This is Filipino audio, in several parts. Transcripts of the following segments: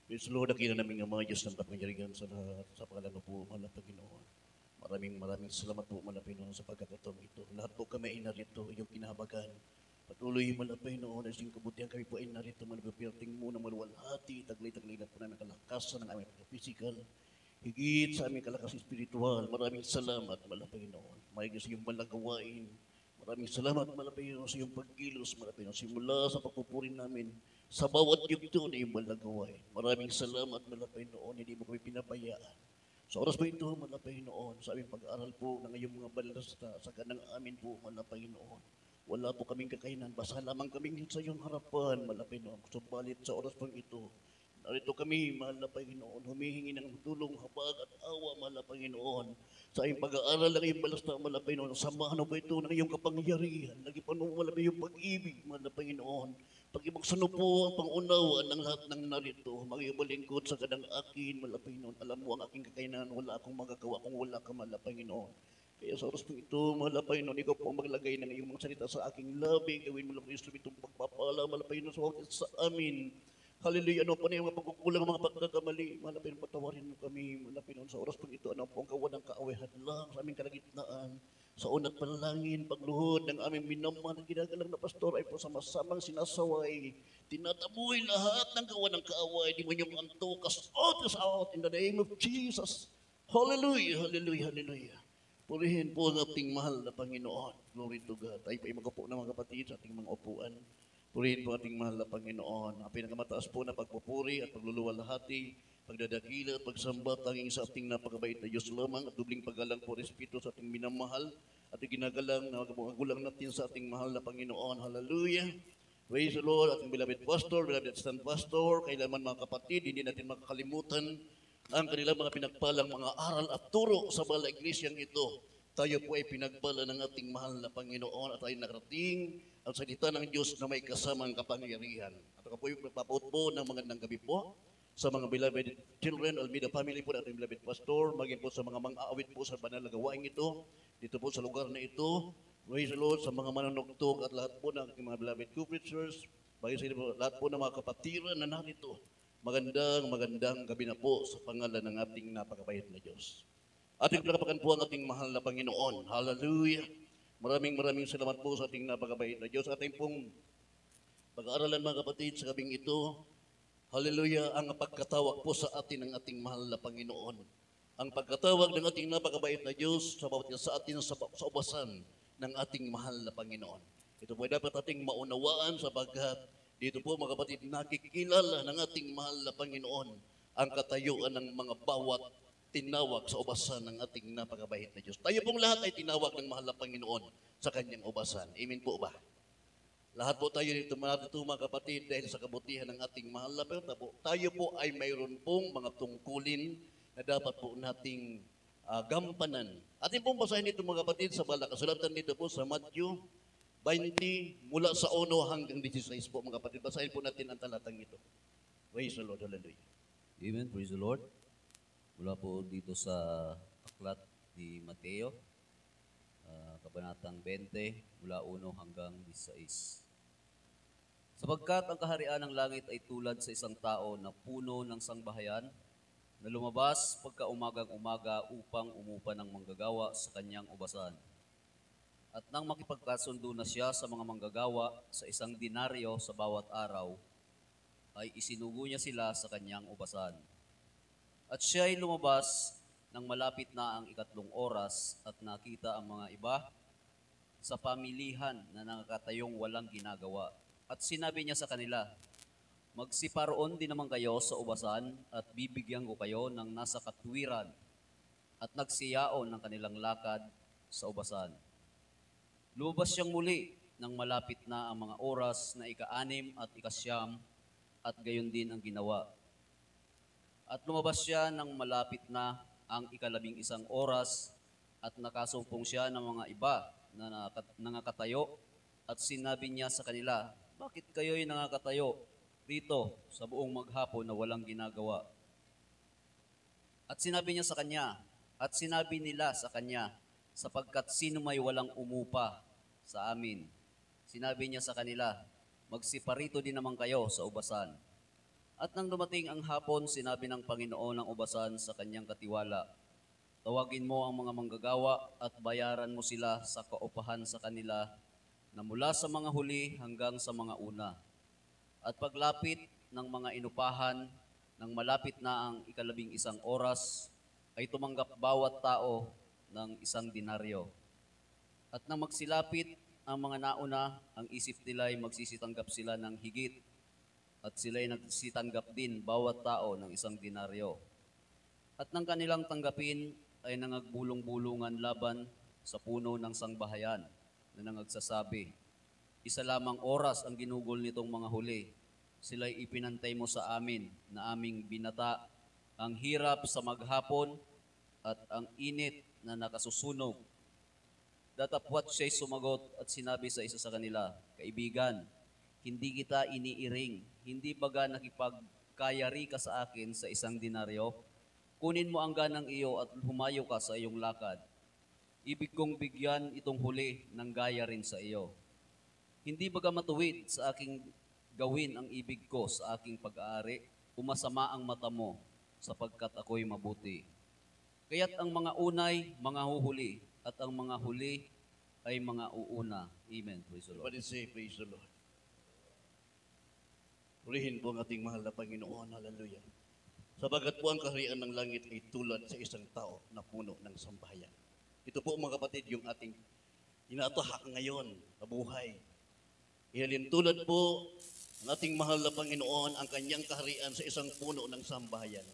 Praise the Lord, nakita namin ang mga Diyos ng kapangyarihan sa lahat, sa pangalan po, mahal na Panginoon. Maraming salamat po, mahal na Panginoon, sa pagkakataon ito. Lahat po kami ay narito, iyong kinahabagan. Patuloy, mahal na Panginoon, as yung kabutihan kami po ay narito, mahal na Pinating mo na maluwalhati, taglay-taglay na po namin kalakasan ng aming physical, higit sa aming kalakas espiritual. Maraming salamat, mahal na Panginoon. Maraming sa iyong malagawain. Maraming salamat, mahal na Panginoon, sa iyong pagkilos, mahal na Panginoon, simula sa pagpupuri namin sa bawat yugto na iyong malagawain. Maraming salamat, mahal na Panginoon, hindi mo kami pinabayaan. Sa oras po ito, mahal na Panginoon, sa aming pag-aaral po ng iyong mga balasta, sa ganang amin po, mahal na Panginoon. Wala po kaming kakayanan, basta lamang kaming sa iyong harapan, mahal na Panginoon. Subalit sa oras po ito, narito kami, mahal na Panginoon, humihingi ng tulong, habag at awa, mahal na Panginoon. Sa iyong pag-aaral ng iyong balasta, mahal na Panginoon, samahan po ito ng iyong kapangyarihan, nagipanuwala mo iyong pag-ibig, mahal na Panginoon. Pag-imagsano po ang pangunawa ng lahat ng narito, mag-ibalingkod sa ganang akin, mahal na Panginoon. Alam mo ang aking kakayanan, wala akong magagawa kung wala ka, mahal na Panginoon. Kaya sa oras po ito, mahal na Panginoon, ikaw po ang maglagay ng iyong mga salita sa aking labi, gawin mo lang ang instrumentong pagpapala, mahal na Panginoon, sa wakit sa amin. Hallelujah, ano pa na yung mga pagkukulang, mga pagkakamali, mahal na Panginoon, patawarin mo kami, mahal na Panginoon, sa oras po ito, ano po ang kawan ng kaawihan lang sa aming kalagitnaan, sa unat panalangin, pagluhod ng aming minamahal na ginagalang na pastor ay po sama-samang sinasaway. Tinataboy lahat ng gawa ng kaaway. Di mo niyong anto, cast out in the name of Jesus. Hallelujah, hallelujah, hallelujah. Purihin po ang ating mahal na Panginoon. Glory to God. Tayo pa ay magapo ng mga kapatid sa ating mga upuan. Purihin po ating mahal na Panginoon. Ang pinakamataas po na pagpupuri at pagluluwalhati, pagdadakila at pagsamba tanging sa ating napakabait na Diyos lamang at dubling paggalang po respeto sa ating minamahal at ginagalang na magulang natin sa ating mahal na Panginoon. Hallelujah! Praise the Lord, ating beloved pastor, beloved stand pastor, kailanman mga kapatid, hindi natin makakalimutan ang kanilang mga pinagpalang mga aral at turo sa bala iglesyang ito. Tayo po ay pinagpala ng ating mahal na Panginoon at ay nakarating ang salita ng Diyos na may kasamang kapangyarihan. At ako po yung magpapaut po ng magandang gabi po sa mga beloved children, Almeida family po natin beloved pastor, maging po sa mga mang-aawit po sa banal na gawain ito, dito po sa lugar na ito, praise the Lord, sa mga manunugtog at lahat po ng mga beloved co-preachers, bagay sa inyo, lahat po ng mga kapatiran na narito, magandang gabi na po sa pangalan ng ating napakabait na Diyos. Ating pinapakan po ang ating mahal na Panginoon. Hallelujah! Maraming salamat po sa ating napakabait na Diyos. Ating pong pag-aaralan mga kapatid sa gabing ito, hallelujah, ang pagkatawag po sa atin ng ating mahal na Panginoon. Ang pagkatawag ng ating napakabait na Diyos sa bawat sa atin sa ubasan ng ating mahal na Panginoon. Ito po ay dapat ating maunawaan sapagkat dito po mga kapatid nakikilala ng ating mahal na Panginoon ang katayuan ng mga bawat tinawag sa ubasan ng ating napakabait na Diyos. Tayo pong lahat ay tinawag ng mahal na Panginoon sa kanyang ubasan. Amen po ba? Lahat po tayo dito mga kapatid dahil sa kabutihan ng ating mahal na Panginoon. Tayo po ay mayroon pong mga tungkulin na dapat po nating gampanan. Atin pong basahin ito mga kapatid sa bala kasulatan dito po sa Matthew 20 mula sa 1 hanggang 16 po mga kapatid. Basahin po natin ang talatang ito. Praise the Lord, hallelujah. Amen, praise the Lord. Mula po dito sa aklat ni Mateo, kabanatang 20, mula 1 hanggang 16. Sapagkat ang kaharian ng langit ay tulad sa isang tao na puno ng sangbahayan na lumabas pagka umagang-umaga upang umupa ng manggagawa sa kanyang ubasan. At nang makipagkasundo na siya sa mga manggagawa sa 1 denaryo sa bawat araw, ay isinugo niya sila sa kanyang ubasan. At siya ay lumabas nang malapit na ang 3 oras at nakita ang mga iba sa pamilihan na nakatayong walang ginagawa. At sinabi niya sa kanila, magsiparoon din naman kayo sa ubasan at bibigyan ko kayo ng nasa katwiran. At nagsiyaon ng kanilang lakad sa ubasan. Lumabas siyang muli nang malapit na ang mga oras na 6 at 9 at gayon din ang ginawa. At lumabas siya nang malapit na ang 11 oras at nakasumpong siya ng mga iba na nangakatayo at sinabi niya sa kanila, bakit kayo'y nangakatayo rito sa buong maghapon na walang ginagawa? At sinabi nila sa kanya, sapagkat sino may walang umupa sa amin. Sinabi niya sa kanila, magsiparito din naman kayo sa ubasan. At nang dumating ang hapon, sinabi ng Panginoon ng ubasan sa kanyang katiwala, tawagin mo ang mga manggagawa at bayaran mo sila sa kaupahan sa kanila na mula sa mga huli hanggang sa mga una. At paglapit ng mga inupahan, nang malapit na ang 11 oras, ay tumanggap bawat tao ng 1 denaryo. At nang magsilapit ang mga nauna, ang isip nila ay magsisitanggap sila ng higit, at sila'y nagsitanggap din bawat tao ng 1 denaryo. At nang kanilang tanggapin ay nangagbulong-bulungan laban sa puno ng sangbahayan na nangagsasabi, isa lamang oras ang ginugol nitong mga huli. Sila'y ipinantay mo sa amin na aming binata ang hirap sa maghapon at ang init na nakasusunog. Datapwat siya'y sumagot at sinabi sa isa sa kanila, kaibigan, hindi kita iniiring, hindi baga nakipagkayari ka sa akin sa 1 denaryo? Kunin mo ang ganang iyo at humayo ka sa iyong lakad. Ibig kong bigyan itong huli ng gaya rin sa iyo. Hindi baga matuwid sa aking gawin ang ibig ko sa aking pag-aari, umasama ang mata mo sapagkat ako'y mabuti. Kaya't ang mga unay, mga huhuli, at ang mga huli ay mga uuna. Amen. Praise the Lord. Everybody say, praise the Lord. Purihin po ang ating mahal na Panginoon. Hallelujah. Sabagat po ang kaharian ng langit ay tulad sa isang tao na puno ng sambahayan. Ito po mga kapatid yung ating inatahak ngayon na buhay. Ihalin tulad po ang ating mahal na Panginoon ang kanyang kaharian sa isang puno ng sambahayan.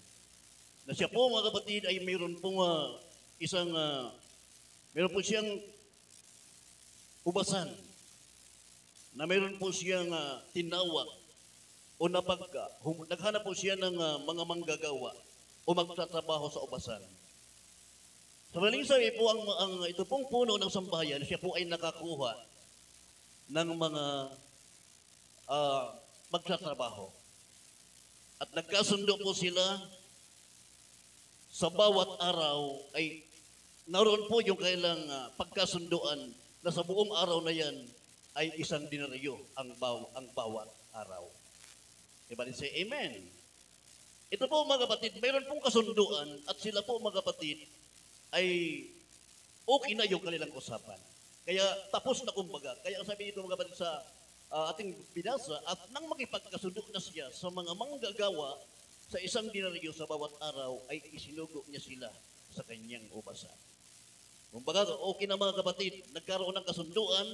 Na siya po mga kapatid ay mayroon pong mayroon po siyang ubasan na mayroon po siyang tinawag o naghanap po siya ng mga manggagawa o magtatrabaho sa ubasan. Sa maling sabi po, ito pong puno ng sambahayan, siya po ay nakakuha ng mga magtatrabaho. At nagkasundo po sila sa bawat araw ay naroon po yung kailang pagkasunduan na sa buong araw na yan ay 1 denaryo ang bawat araw. Everybody say amen. Ito po mga kapatid, mayroon pong kasunduan at sila po mga kapatid ay okay na yung kanilang usapan. Kaya tapos na kumbaga. Kaya ang sabi dito mga kapatid sa ating binasa, at nang makipagkasundo na siya sa mga manggagawa sa 1 denaryo sa bawat araw ay isinugo niya sila sa kanyang ubasan. Kumbaga, okay na mga kapatid, nagkaroon ng kasunduan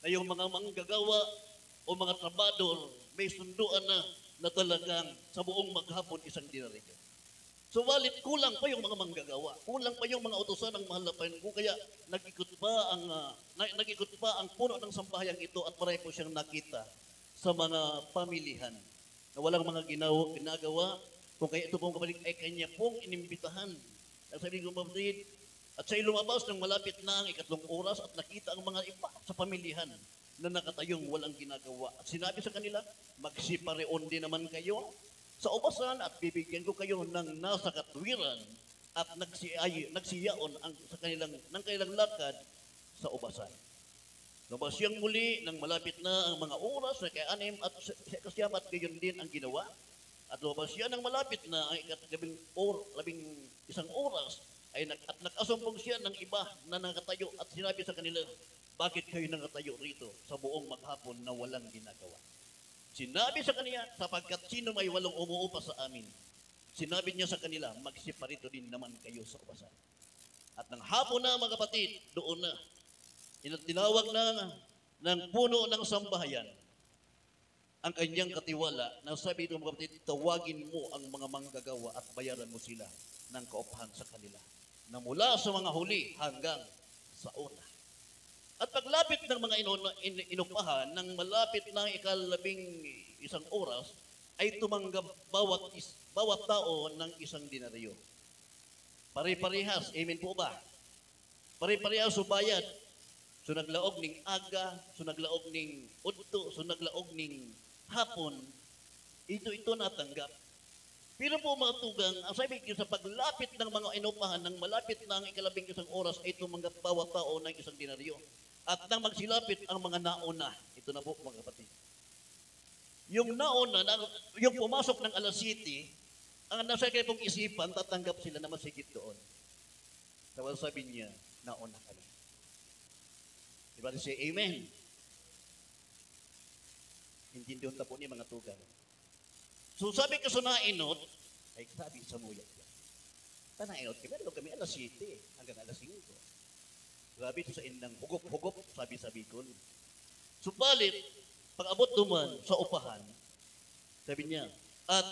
na yung mga manggagawa o mga trabador may sunduan na talagang sa buong maghapon 1 denaryo. So walit kulang pa yung mga manggagawa, kulang pa yung mga utusan ng mahal na Panginoon, kaya nag-ikot pa ang puno ng sambahayang ito at marami po siyang nakita sa mga pamilihan na walang mga ginagawa, kung kaya ito pong kapatid ay kanya pong inimbitahan. Ang sabi ko kapatid, at siya'y lumabas ng malapit na ang 2 oras at nakita ang mga iba sa pamilihan na nakatayong walang ginagawa. At sinabi sa kanila, magsipareon din naman kayo sa ubasan at bibigyan ko kayo ng nasa katwiran at nagsiyaon ng kanilang lakad sa ubasan. Lumabas siyang muli nang malapit na ang mga oras na kay-6 at kay-9 at gayon din ang ginawa. At lumabas siya nang malapit na ang 11 oras at nag-asumpong siya ng iba na nakatayo at sinabi sa kanila, bakit kayo nakatayo rito sa buong maghapon na walang ginagawa? Sinabi sa kanila, sapagkat sino may walong umuupa sa amin, sinabi niya sa kanila, magsiparito din naman kayo sa ubasan. At ng hapon na mga kapatid, doon na, tinawag ng puno ng sambahayan ang kanyang katiwala na sabi ito mga kapatid, tawagin mo ang mga manggagawa at bayaran mo sila ng kaupahan sa kanila na mula sa mga huli hanggang sa una. At paglapit ng mga inupahan, ng malapit ng 11 oras, ay tumanggap bawat tao ng 1 denaryo. Pare-parehas, amen po ba? Pare-parehas so bayad. So naglaog ning aga, so naglaog ning udto, so naglaog ning hapon, ito natanggap. Pero po mga tugang, ang sabi ko sa paglapit ng mga inupahan, ng malapit ng 11 oras, ay tumanggap bawat tao ng 1 denaryo. At nang magsilapit ang mga nauna, ito na po mga kapatid. Yung nauna, yung pumasok ng alas 7, ang nasa kaya pong isipan, tatanggap sila na masigit doon. Tapos sabi niya, nauna kami. Diba say amen? Hindi doon tapo ni mga tugang. So sabi ko sa nainot, ay sabi sa muyat yan. Tanainot kami, ano kami alas 7 hanggang alas 5. Grabe ito sa indang hugop-hugop, sabi ko. Subalit, pag abot duman sa upahan, sabi niya, at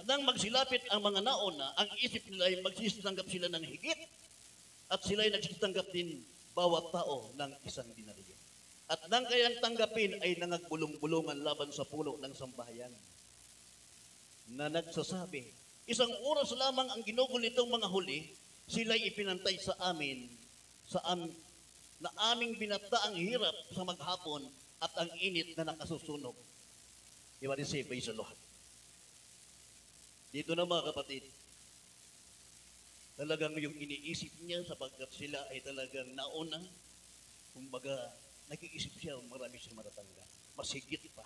nang magsilapit ang mga nauna, ang isip nila ay magsitanggap sila ng higit at sila ay nagsitanggap din bawat tao ng isang dinaryo. At nang kayang tanggapin ay nangagbulong-bulungan laban sa puno ng sambahayan na nagsasabi, isang oras lamang ang ginugol nitong mga huli, sila'y ipinantay sa amin, na aming binata ang hirap sa maghapon at ang init na nakasusunog. Diba rin say, praise the Lord. Dito na mga kapatid, talagang yung iniisip niya sapagkat sila ay talagang nauna, kumbaga, nag-iisip siya, marami siyang matatangga. Masigit pa.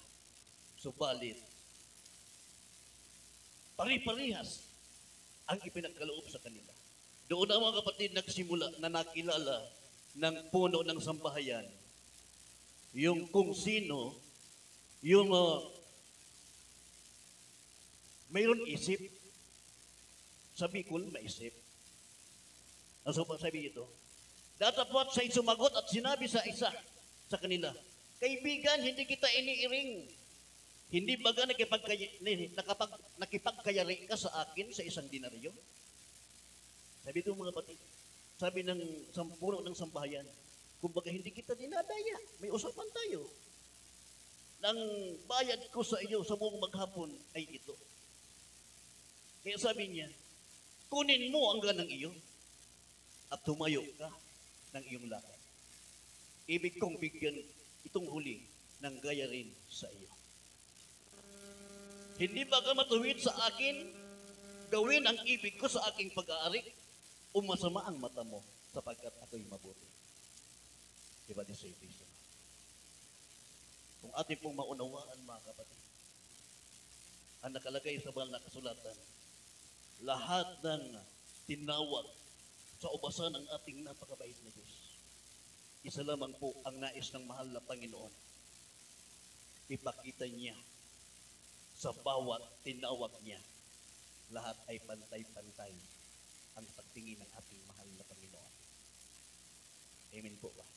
Subalit, pari-parihas ang ipinagkaloob sa kanila. Doon na mga kapatid nagsimula na nakilala ng puno ng sambahayan yung kung sino yung mayroon isip. Sa Bicol, maisip. Ano pa sabi ito? Datapot siya'y sumagot at sinabi sa isa sa kanila, kaibigan, hindi kita iniiring. Hindi baga nakipagkayari ka sa akin sa isang dinaryo? Sabi ito mga kapatid, sabi ng puno ng sambahayan, kumbaga hindi kita dinadaya, may usapan tayo. Nang bayad ko sa iyo sa buong maghapon ay ito. Kaya sabi niya, kunin mo ang ganang iyo at tumayo ka ng iyong lakad. Ibig kong bigyan itong huli ng gaya rin sa iyo. Hindi ba ka matuwid sa akin, gawin ang ibig ko sa aking pag-aari, o masama ang mata mo sapagkat ako'y mabuti. Diba di say peace? Kung ating pong maunawaan mga kapatid, ang nakalagay sa banal na kasulatan, lahat ng tinawag sa ubasan ng ating napakabait na Diyos, isa lamang po ang nais ng mahal na Panginoon. Ipakita niya sa bawat tinawag niya, lahat ay pantay-pantay ang pagtingin ng ating mahal na Panginoon. Amen po ba?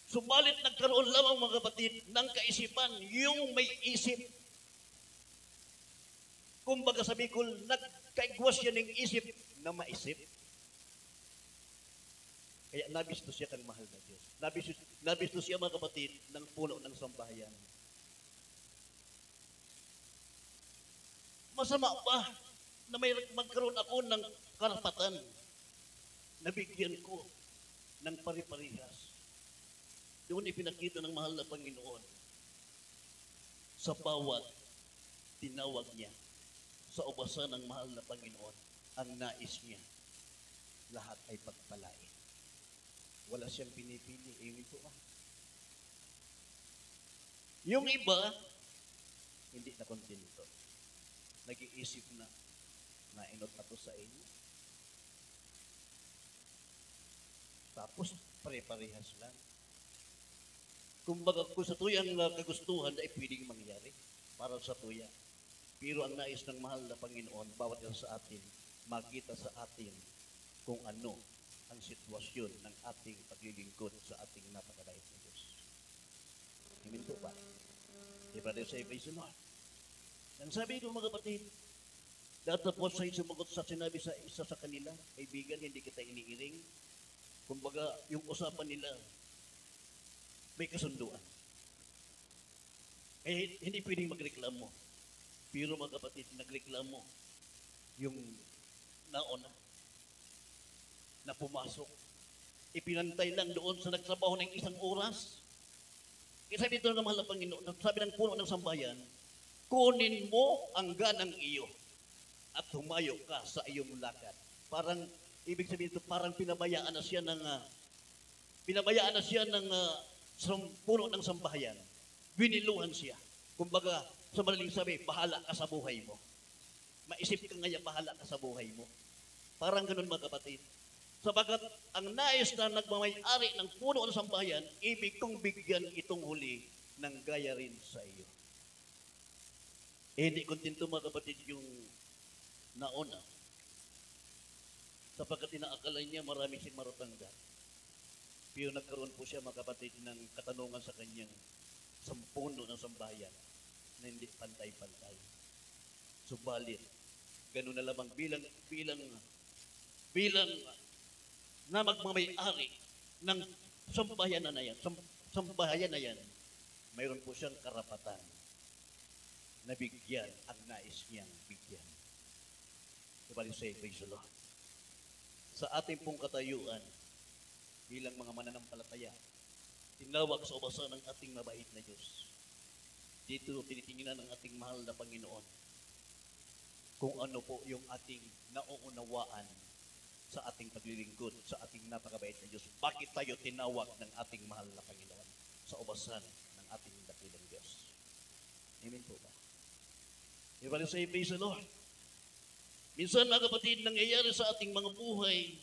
Subalit nagkaroon lamang mga kapatid ng kaisipan, yung may isip. Kumbaga sa Bicol, nagkaigwas siya ng isip na maisip. Kaya nabisto siya kang mahal na Diyos. Nabisto siya mga kapatid ng puno ng sambahayan. Masama pa na may magkaroon ako ng karapatan na bigyan ko ng pari-parihas. Doon ipinakita ng mahal na Panginoon sa bawat tinawag niya, sa ubasan ng mahal na Panginoon, ang nais niya, lahat ay pagpalain. Wala siyang pinipili. Amen po ba? Yung iba, hindi na kontento. Nag-iisip na, nainot na to sa inyo. Tapos, pare-parehas lang. Kumbaga, kung sa tuyang kagustuhan ay pwedeng mangyari para sa tuya. Pero ang nais ng mahal na Panginoon, bawat isa sa atin, makita sa atin kung ano ang sitwasyon ng ating paglilingkod sa ating napakadait na Diyos. Amen po ba? Diba rin sa praise the Lord? Ang sabi ko mga kapatid, datapos sa'yo sumagot sa sinabi sa isa sa kanila, kaibigan, hindi kita iniiring. Kumbaga, yung usapan nila, may kasunduan. Eh, hindi pwedeng magreklamo. Pero mga kapatid, nagreklamo yung nauna na pumasok. Ipinantay lang doon sa nagtrabaho ng isang oras. Kaya sabi dito ng mahal na Panginoon, sabi ng puno ng sambayan, kunin mo ang ganang iyo at humayo ka sa iyong lakad. Parang, ibig sabihin ito, parang pinabayaan na siya ng sa puno ng sambahayan, biniluhan siya. Kumbaga, sa madaling sabi, bahala ka sa buhay mo. Maisip ka ngayon, bahala ka sa buhay mo. Parang ganun mga kapatid. Sabagat ang nais na nagmamay-ari ng puno ng sambahayan, ibig kong bigyan itong huli ng gaya rin sa iyo. Hindi kontento mga kapatid yung nauna. Sapagkat inaakala niya marami siyang marutanggan. Pero nagkaroon po siya mga kapatid ng katanungan sa kanyang sampuno ng sambahayan na hindi pantay-pantay. Subalit, ganun na lamang bilang na magmamay-ari ng sambahayan na yan, sambahayan na yan, mayroon po siyang karapatan na bigyan ang nais niyang bigyan. Sabali say, praise the Lord. Sa ating pong katayuan, bilang mga mananampalataya, tinawag sa ubasa ng ating mabait na Diyos. Dito tinitingnan ng ating mahal na Panginoon kung ano po yung ating nauunawaan sa ating paglilingkod, sa ating napakabait na Diyos. Bakit tayo tinawag ng ating mahal na Panginoon sa ubasan ng ating dakilang Diyos? Amen po ba? Everybody say, praise the Lord. Minsan mga kapatid, nangyayari sa ating mga buhay,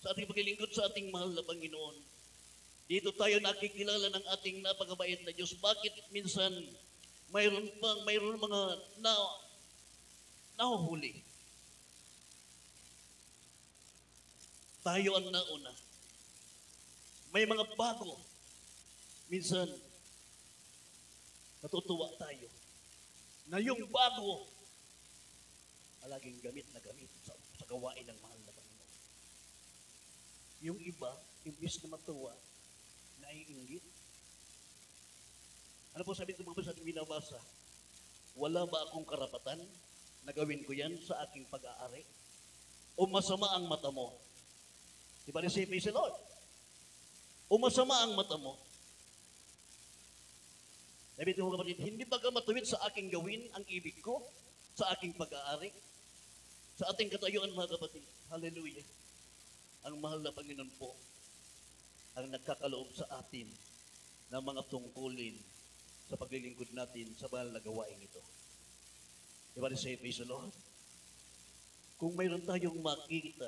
sa ating paglilingkod sa ating mahal na Panginoon, dito tayo nakikilala ng ating napakabait na Diyos. Bakit minsan mayroon mga nahuhuli? Tayo ang nauna. May mga bago. Minsan, natutuwa tayo na yung bago palaging gamit na gamit sa gawain ng mahal na Panginoon. Yung iba, imbis na matuwa, naiinggit. Ano po sabi ng mga basa ating binabasa? Wala ba akong karapatan na gawin ko yan sa aking pag-aari? O masama ang mata mo? Diba rin say, praise the Lord? O masama ang mata mo? Sabi ito mga kapatid, hindi ba ka matuwid sa aking gawin ang ibig ko? Sa aking pag-aari? Sa ating katayuan mga kapatid? Hallelujah. Ang mahal na Panginoon po ang nagkakaloob sa atin ng mga tungkulin sa paglilingkod natin sa mahal na gawain ito. Diba rin say, praise the Lord? Kung mayroon tayong makikita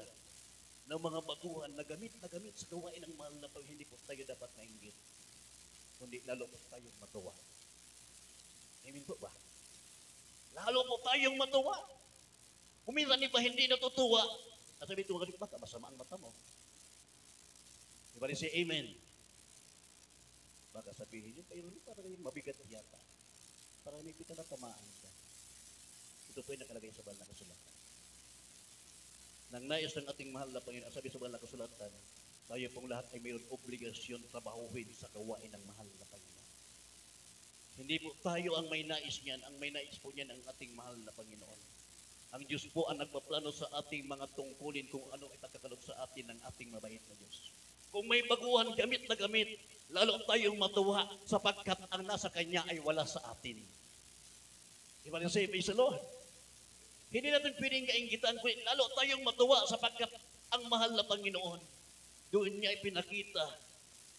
ng mga baguhan na gamit sa gawain ng mahal na Panginoon, hindi po tayo dapat nainggit. Kundi lalo po tayong matuwa. Amen po ba? Lalo po tayong matuwa. Kuminsan ba hindi natutuwa? At sabi ito, baka masama ang mata mo. Diba rin say amen? Baka sabihin niyo, pero parang mabigat yata. Parang may pita na tamaan ka. Ito po yung nakalagay sa banal na kasulatan. Nang nais ng ating mahal na Panginoon, sabi sa banal na kasulatan, tayo pong lahat ay mayroon obligasyon trabahuhin sa gawain ng mahal na Panginoon. Hindi po tayo ang may nais niyan, ang may nais po niyan ang ating mahal na Panginoon. Ang Diyos po ang nagpaplano sa ating mga tungkulin kung ano ay pagkakaloob sa atin ng ating mabait na Diyos. Kung may baguhan gamit na gamit, lalo tayong matuwa sapagkat ang nasa Kanya ay wala sa atin. Diba rin say, praise the Lord? Hindi natin pwedeng kainggitan, lalo tayong matuwa sapagkat ang mahal na Panginoon, doon niya ipinakita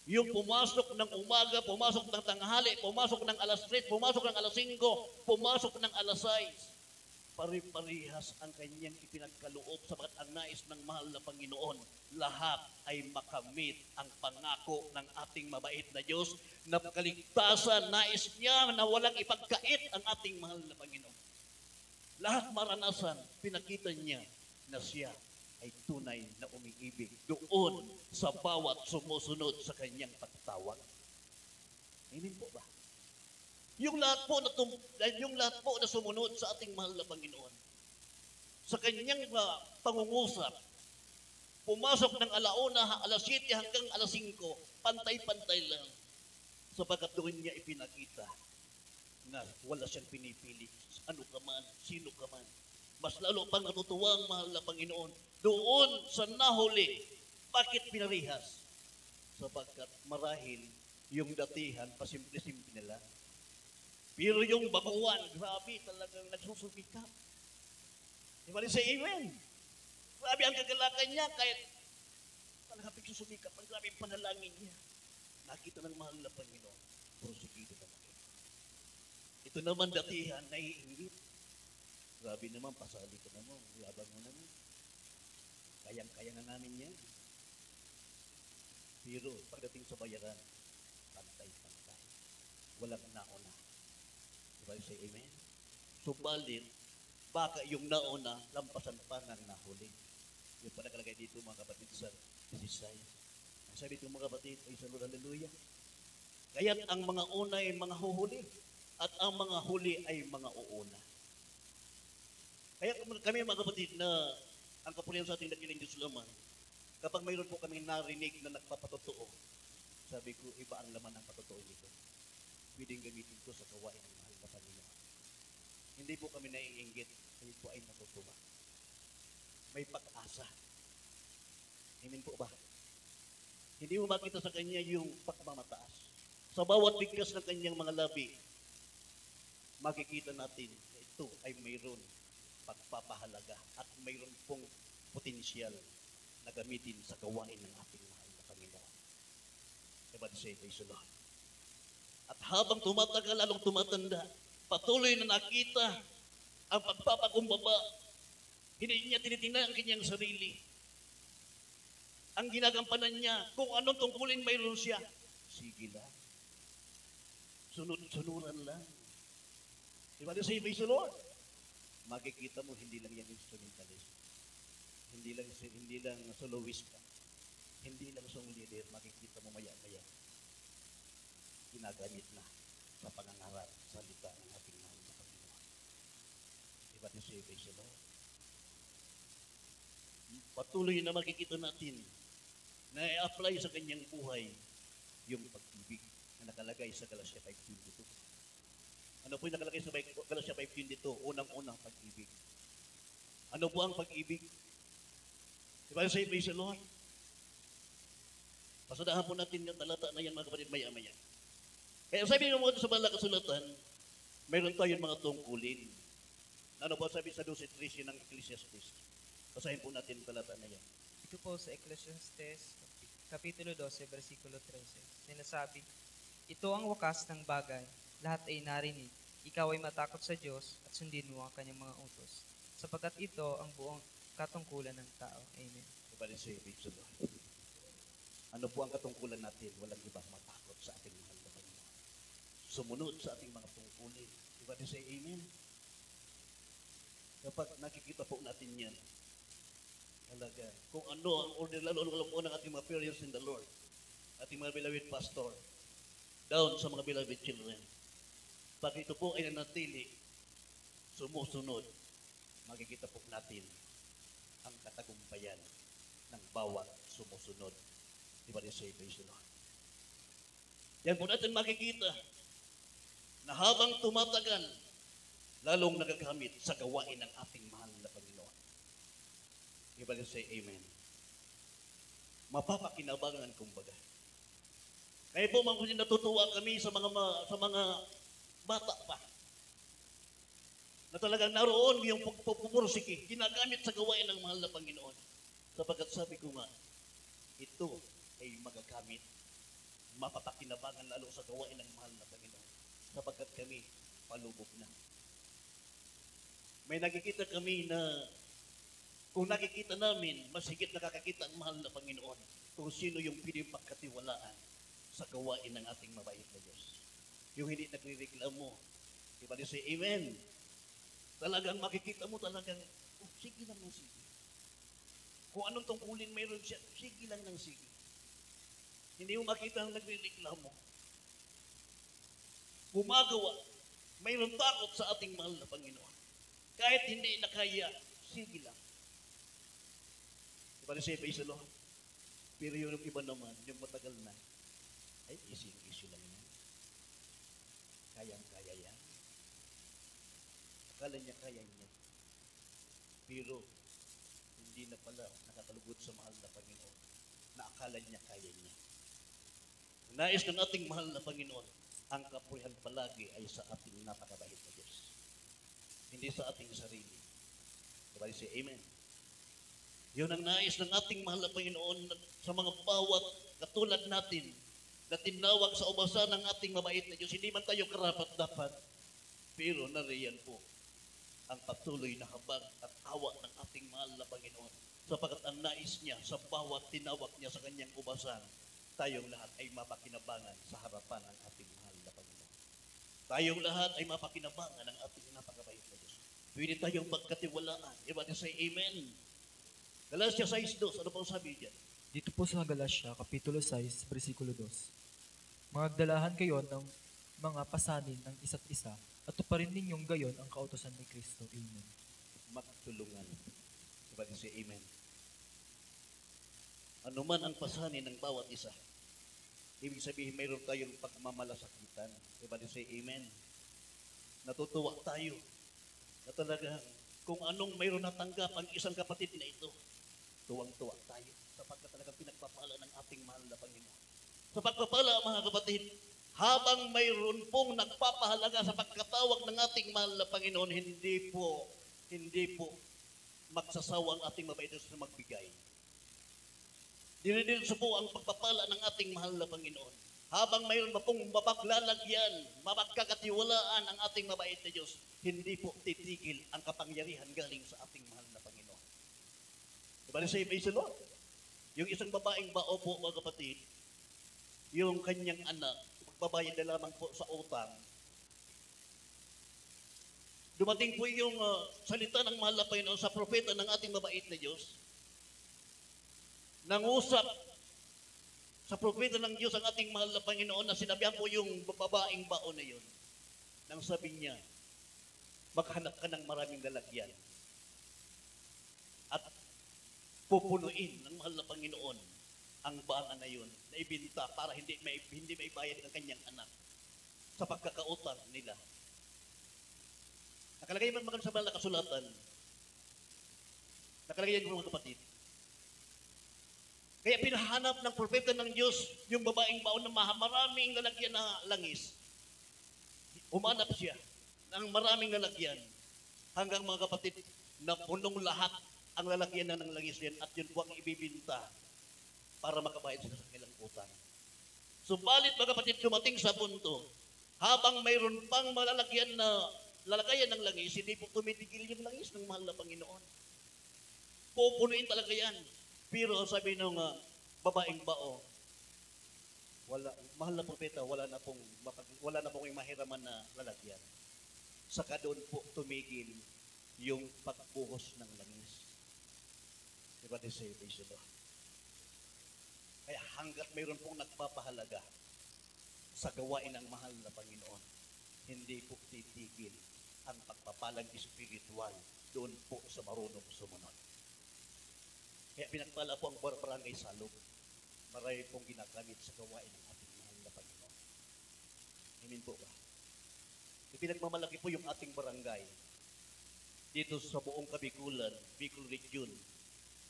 yung pumasok ng umaga, pumasok ng tanghali, pumasok ng alas 3, pumasok ng alas 5, pumasok ng alas 6. Pari-parihas ang kanyang ipinagkaloob sapagat ang nais ng mahal na Panginoon, lahat ay makamit ang pangako ng ating mabait na Diyos na kaligtasan, nais niya na walang ipagkait ang ating mahal na Panginoon. Lahat maranasan, pinakita niya na siya ay tunay na umiibig doon sa bawat sumusunod sa kanyang pagtawag. Amen po ba? Yung lahat po na sumunod sa ating mahal na Panginoon, sa kanyang pangungusap, pumasok ng alauna, alas 7 hanggang alas 5, pantay-pantay lang, sapagkat doon niya ipinakita na wala siyang pinipili. Ano ka man, sino ka man. Mas lalo pang natutuwa ang mahal na Panginoon doon sa nahuli. Bakit pinarihas? Sapagkat marahil yung datihan, pasimple-simple nila. Pero yung baguhan, grabe talagang nagsusumikap. Di ba rin sa amen? Grabe ang kagalakan niya kahit talagang nagsusumikap. Ang grabe panalangin niya. nakita ng mahal na Panginoon, prosecuted naman kayo. Ito naman datihan, naiingit. Grabe naman, pasali ka naman, yabang mo naman. Kayang-kaya na namin yan. Pero pagdating sa bayaran, pantay-pantay. Walang nauna. Diba say amen? Subalit, baka yung nauna, lampasan pa ng nahuli. Yung pa nakalagay dito mga kapatid sa 16. Ang sabi ito mga kapatid, ay sa Lord, hallelujah. Kaya't ang mga una ay mga huhuli, at ang mga huli ay mga uuna. Kaya kami mga kapatid na ang kapulian sa ating dakilang Diyos lamang, kapag mayroon po kami narinig na nagpapatotoo, sabi ko, iba ang laman ng patotoo nito. Pwedeng gamitin ko sa gawain ng mahal na Panginoon. Hindi po kami naiinggit, kami po ay natutuwa. May pag-asa. Amen po ba? Hindi mo makita sa kanya yung pagmamataas. Sa bawat bigkas ng kanyang mga labi, makikita natin na ito ay mayroon pagpapahalaga at mayroon pong potensyal na gamitin sa gawain ng ating mahal na Panginoon. Everybody say, praise the Lord. At habang tumatagal, lalong tumatanda, patuloy na nakita ang pagpapakumbaba. Hindi niya tinitingnan ang kanyang sarili. Ang ginagampanan niya, kung anong tungkulin mayroon siya, sige lang. Sunod-sunuran lang. Everybody say, praise the Lord. Makikita mo, hindi lang yan instrumentalist. Hindi lang soloist ka. Hindi lang song leader, makikita mo maya-maya. Ginagamit na sa pangangarap, salita ng ating mahal na Panginoon. Everybody say, praise the Lord. Patuloy na makikita natin na i-apply sa kanyang buhay yung pag-ibig na nakalagay sa Galatia 5:22. Ano po yung nakalagay sa Galatia 5:22? Unang-unang pag-ibig. Ano po ang pag-ibig? Diba say, praise the Lord? Pasadahan po natin yung talata na yan mga kapatid maya-maya. Kaya sabi ng mga sa banal na kasulatan, mayroon tayong mga tungkulin. Ano po sabi sa 12:13 ng Ecclesiastes? Basahin po natin yung talata na yan. Ito po sa Ecclesiastes, Kapitulo 12, versikulo 13. Sinasabi, ito ang wakas ng bagay, lahat ay narinig. Ikaw ay matakot sa Diyos at sundin mo ang kanyang mga utos. Sapagkat ito ang buong katungkulan ng tao. Amen. Everybody say, praise the Lord. Ano po ang katungkulan natin? Walang ibang matakot sa ating mahal na Panginoon. Sumunod sa ating mga tungkulin. Everybody say, amen. Kapag nakikita po natin yan, talaga, kung ano ang order, lalo po ng ating mga parents in the Lord, ating mga beloved pastor, down sa mga beloved children, pag ito po ay nanatili, sumusunod, makikita po natin ang katagumpayan ng bawat sumusunod. Everybody say, praise the Lord. Yan po natin makikita na habang tumatagal, lalong nagagamit sa gawain ng ating mahal na Panginoon. Everybody say, amen. Mapapakinabangan kumbaga. Kaya po mga natutuwa kami sa mga bata pa na talagang naroon yung pagpupursiki, ginagamit sa gawain ng mahal na Panginoon. Sapagkat sabi ko nga, ito ay magagamit, mapapakinabangan lalo sa gawain ng mahal na Panginoon. Sapagkat kami, palubog na. May nakikita kami na kung nakikita namin, mas higit nakakakita ang mahal na Panginoon kung sino yung pwedeng pagkatiwalaan sa gawain ng ating mabait na Diyos. Yung hindi nagre-reklamo. Everybody say, amen. Talagang makikita mo talagang, oh, sige lang ng sige. Kung anong tungkulin mayroon siya, sige lang ng sige. Hindi mo makita ang nagre-reklamo. Gumagawa, mayroon takot sa ating mahal na Panginoon. Kahit hindi nakaya, sige lang. Everybody say, praise the Lord. Pero yung iba naman, yung matagal na, ay, easy lang yan. Kayang-kaya yan. Akala niya kaya niya. Pero, hindi na pala nakatalugod sa mahal na Panginoon na akala niya kaya niya. Nais ng ating mahal na Panginoon, ang kapurihan palagi ay sa ating napakabait na Diyos. Hindi sa ating sarili. Everybody say, amen. Yun ang nais ng ating mahal na Panginoon sa mga bawat katulad natin na tinawag sa ubasan ng ating mabait na Diyos. Hindi man tayo karapat-dapat, pero nariyan po ang patuloy na habag at awa ng ating mahal na Panginoon. Sapagkat ang nais niya sa bawat tinawag niya sa kanyang ubasan, tayong lahat ay mapakinabangan sa harapan ng ating mahal na Panginoon. Tayong lahat ay mapakinabangan ng ating napakabait na Diyos. Pwede tayong magkatiwalaan. Everybody say amen. Galatia 6:2, ano po sabi diyan? Dito po sa Galatia, Kapitulo 6, versikulo 2. Magdalahan kayo ng mga pasanin ng isa't isa at tuparin ninyong gayon ang kautosan ni Kristo. Amen. Magtulungan. Everybody say amen. Ano man ang pasanin ng bawat isa, ibig sabihin mayroon tayong pagmamalasakitan. Everybody say amen. Natutuwa tayo na talagang kung anong mayroon natanggap ang isang kapatid na ito, tuwang-tuwa tayo sapagkat talagang pinagpapala ng ating mahal na Panginoon. Sa pagpapala, mga kapatid, habang mayroon pong nagpapahalaga sa pagkatawag ng ating mahal na Panginoon, hindi po magsasawa ang ating mabait na magbigay. Dinidiretso po ang pagpapala ng ating mahal na Panginoon. Habang mayroon pa pong mapaglalagyan, mapagkakatiwalaan ang ating mabait na Diyos, hindi po titigil ang kapangyarihan galing sa ating mahal na Panginoon. Diba na say, praise the Lord? Yung isang babaeng bao po, mga kapatid, yung kanyang anak, magbabayad na lamang po sa utang. Dumating po yung salita ng mahal na Panginoon sa propeta ng ating mabait na Diyos. Nangusap sa propeta ng Diyos ang ating mahal na Panginoon na sinabihan po yung babaeng bao na yun. Nang sabi niya, maghanap ka ng maraming lalagyan at pupunuin ng mahal na Panginoon ang baangan na yun na ibinta para hindi may bayad ng kanyang anak sa pagkakautang nila. Nakalagay man sa banal na kasulatan, nakalagay yan mga kapatid. Kaya pinahanap ng propeta ng Diyos yung babaeng baon na maraming lalagyan na langis. Umanap siya ng maraming lalagyan hanggang mga kapatid na punong lahat ang lalagyan na ng langis yan at yun po ang ibibinta para makabayad sila sa kanilang utang. Subalit mga kapatid, dumating sa punto, habang mayroon pang malalagyan na lalagayan ng langis, hindi po tumitigil yung langis ng mahal na Panginoon. Pupunuin talaga yan. Pero sabi ng babaeng bao, mahal na propeta, wala na pong mahiraman na lalagyan. Saka doon po tumigil yung pagbuhos ng langis. Diba they say, praise the Lord? Kaya hanggat mayroon pong nagpapahalaga sa gawain ng mahal na Panginoon, hindi po titigil ang pagpapalang espiritual doon po sa marunong sumunod. Kaya pinagpala po ang barangay Salog. Marami pong ginagamit sa gawain ng ating mahal na Panginoon. Amen po ba? Ipinagmamalaki po yung ating barangay dito sa buong Kabikulan, Bicol Region,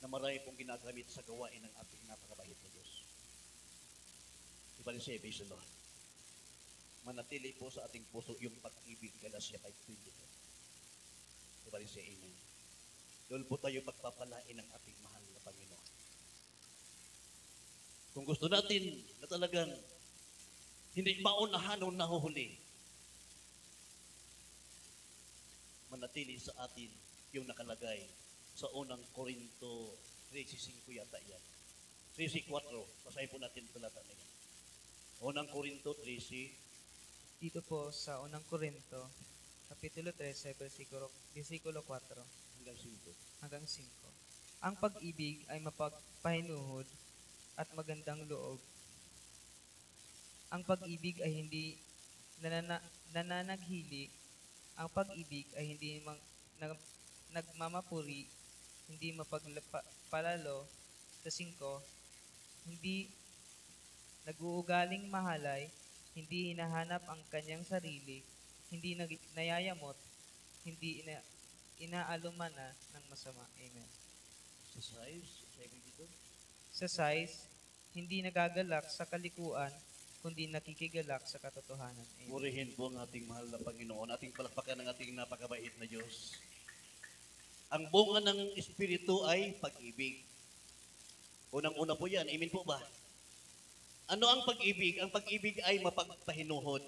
na marami pong ginagamit sa gawain ng ating napakabait na Diyos. Ibalik siya, praise the Lord. Manatili po sa ating puso yung pag-ibig, Galatia 5:22. Ibalik siya, amen. Doon po tayo pagpapalain ng ating mahal na Panginoon. Kung gusto natin na talagang hindi maunahan o nahuhuli, manatili sa atin yung nakalagay sa unang Korinto 13:5 yata yan. 13:4, basahin po natin talata na yan. Unang Korinto 13. Dito po sa unang Korinto, Kapitulo 13, versikulo 4 hanggang 5. Ang pag-ibig ay mapagpahinuhod at magandang loob. Ang pag-ibig ay hindi nananaghili. Ang pag-ibig ay hindi nagmamapuri, hindi mapagpalalo. Sa 5, hindi nag-uugaling mahalay, hindi hinahanap ang kanyang sarili, hindi nayayamot, hindi inaalumana ng masama. Amen. Sa size, sabi dito. Sa 6, hindi nagagalak sa kalikuan, kundi nakikigalak sa katotohanan. Amen. Purihin po ang ating mahal na Panginoon, ating palakpakan ng ating napakabait na Diyos. Ang bunga ng Espiritu ay pag-ibig. Unang-una po yan, amen po ba? Ano ang pag-ibig? Ang pag-ibig ay mapagpahinuhod.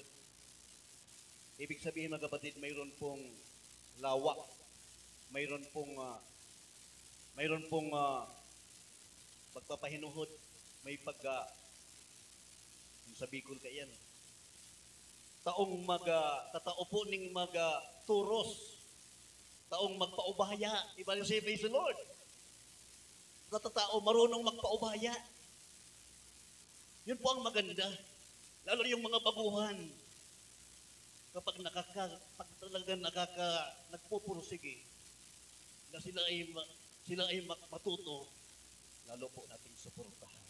Ibig sabihin mga kapatid, mayroon pong lawak, mayroon pong pagpapahinuhod, may yung sa Bicol ka yan, tatao po ning turos, taong magpaubaya. Iba rin say, praise the Lord. Katatao, marunong magpaubaya. Yun po ang maganda. Lalo yung mga baguhan. Kapag nagpupursige, na sila ay matuto, lalo po nating suportahan.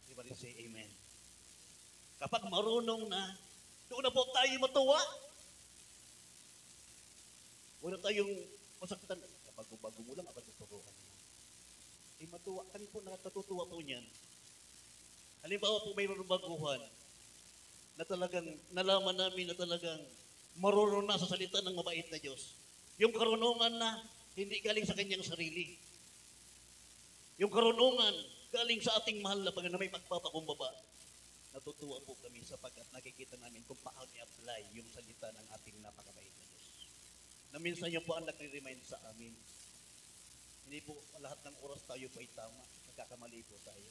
Diba rin say amen? Kapag marunong na, doon na po tayo matuwa. Huwag na tayong masaktan. Kapag bago mo lang, kapag tuturuan mo. Matuwa. Kami po nakatutuwa po niyan. Halimbawa po mayroon baguhan na talagang nalaman namin na talagang marunong na sa salita ng mabait na Diyos. Yung karunungan na hindi galing sa kanyang sarili. Yung karunungan galing sa ating mahal na Panginoon na may pagpapakumbaba. Natutuwa po kami sapagkat nakikita namin kung paano i-apply yung salita ng ating napakabait na Diyos. Na minsan yun po ang nagre-remind sa amin. Hindi po lahat ng oras tayo po ay tama. Nagkakamali po tayo.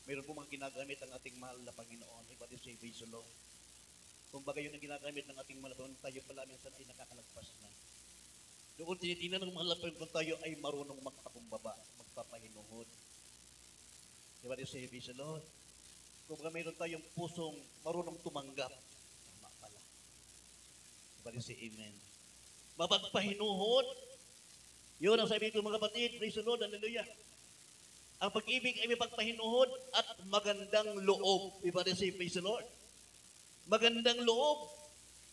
Mayroon po mga ginagamit ang ating mahal na Panginoon. Iba din say, praise the Lord. Kung bagay yung ginagamit ng ating mahal na Panginoon, tayo pala minsan ay nakakalagpas na. Doon tinitingnan ng mahal na Panginoon kung tayo ay marunong magpakumbaba, magpapahinuhod. Iba din say, praise the Lord. Kung mayroon tayong pusong marunong tumanggap, tama pala. Iba din say, amen. Mapagpahinuhod. Yun ang sabi ko mga kapatid, praise the Lord, hallelujah. Ang pag-ibig ay may pagpahinuhod at magandang loob. Iba rin say, praise the Lord. Magandang loob.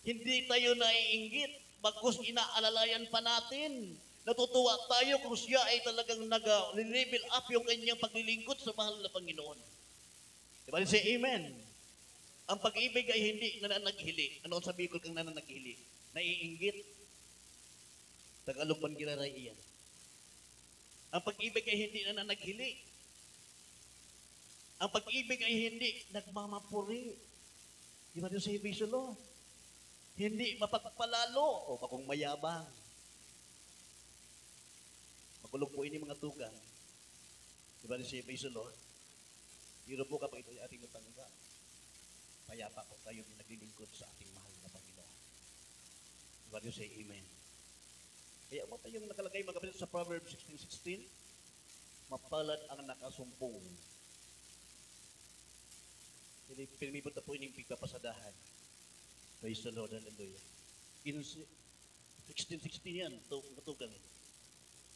Hindi tayo naiinggit. Bagkus inaalalayan pa natin. Natutuwa tayo kung siya ay talagang nag-level up yung kanyang paglilingkod sa mahal na Panginoon. Iba rin say, amen. Ang pag-ibig ay hindi nananaghili. Ano ang sabi ko kang nananaghili? Naiinggit. Tagalog man giraray iyan. Ang pag-ibig ay hindi nananaghili. Ang pag-ibig ay hindi nagmamapuri. Di ba rin sa praise the Lord? Hindi mapagpalalo o bakong mayabang. Makulog po ini mga tugang. Di ba rin sa praise the Lord? Hiro po kapag ito ay ating natanggap. Payapa po tayo naglilingkod sa ating mahal na Panginoon. Di ba rin sa amen? Kaya mo tayong nakalagay mga kapatid sa Proverbs 16:16, mapalad ang nakasumpong. Pinimibot na po ining pigpapasadahan. Praise the Lord, hallelujah. 16:16 yan, matugang.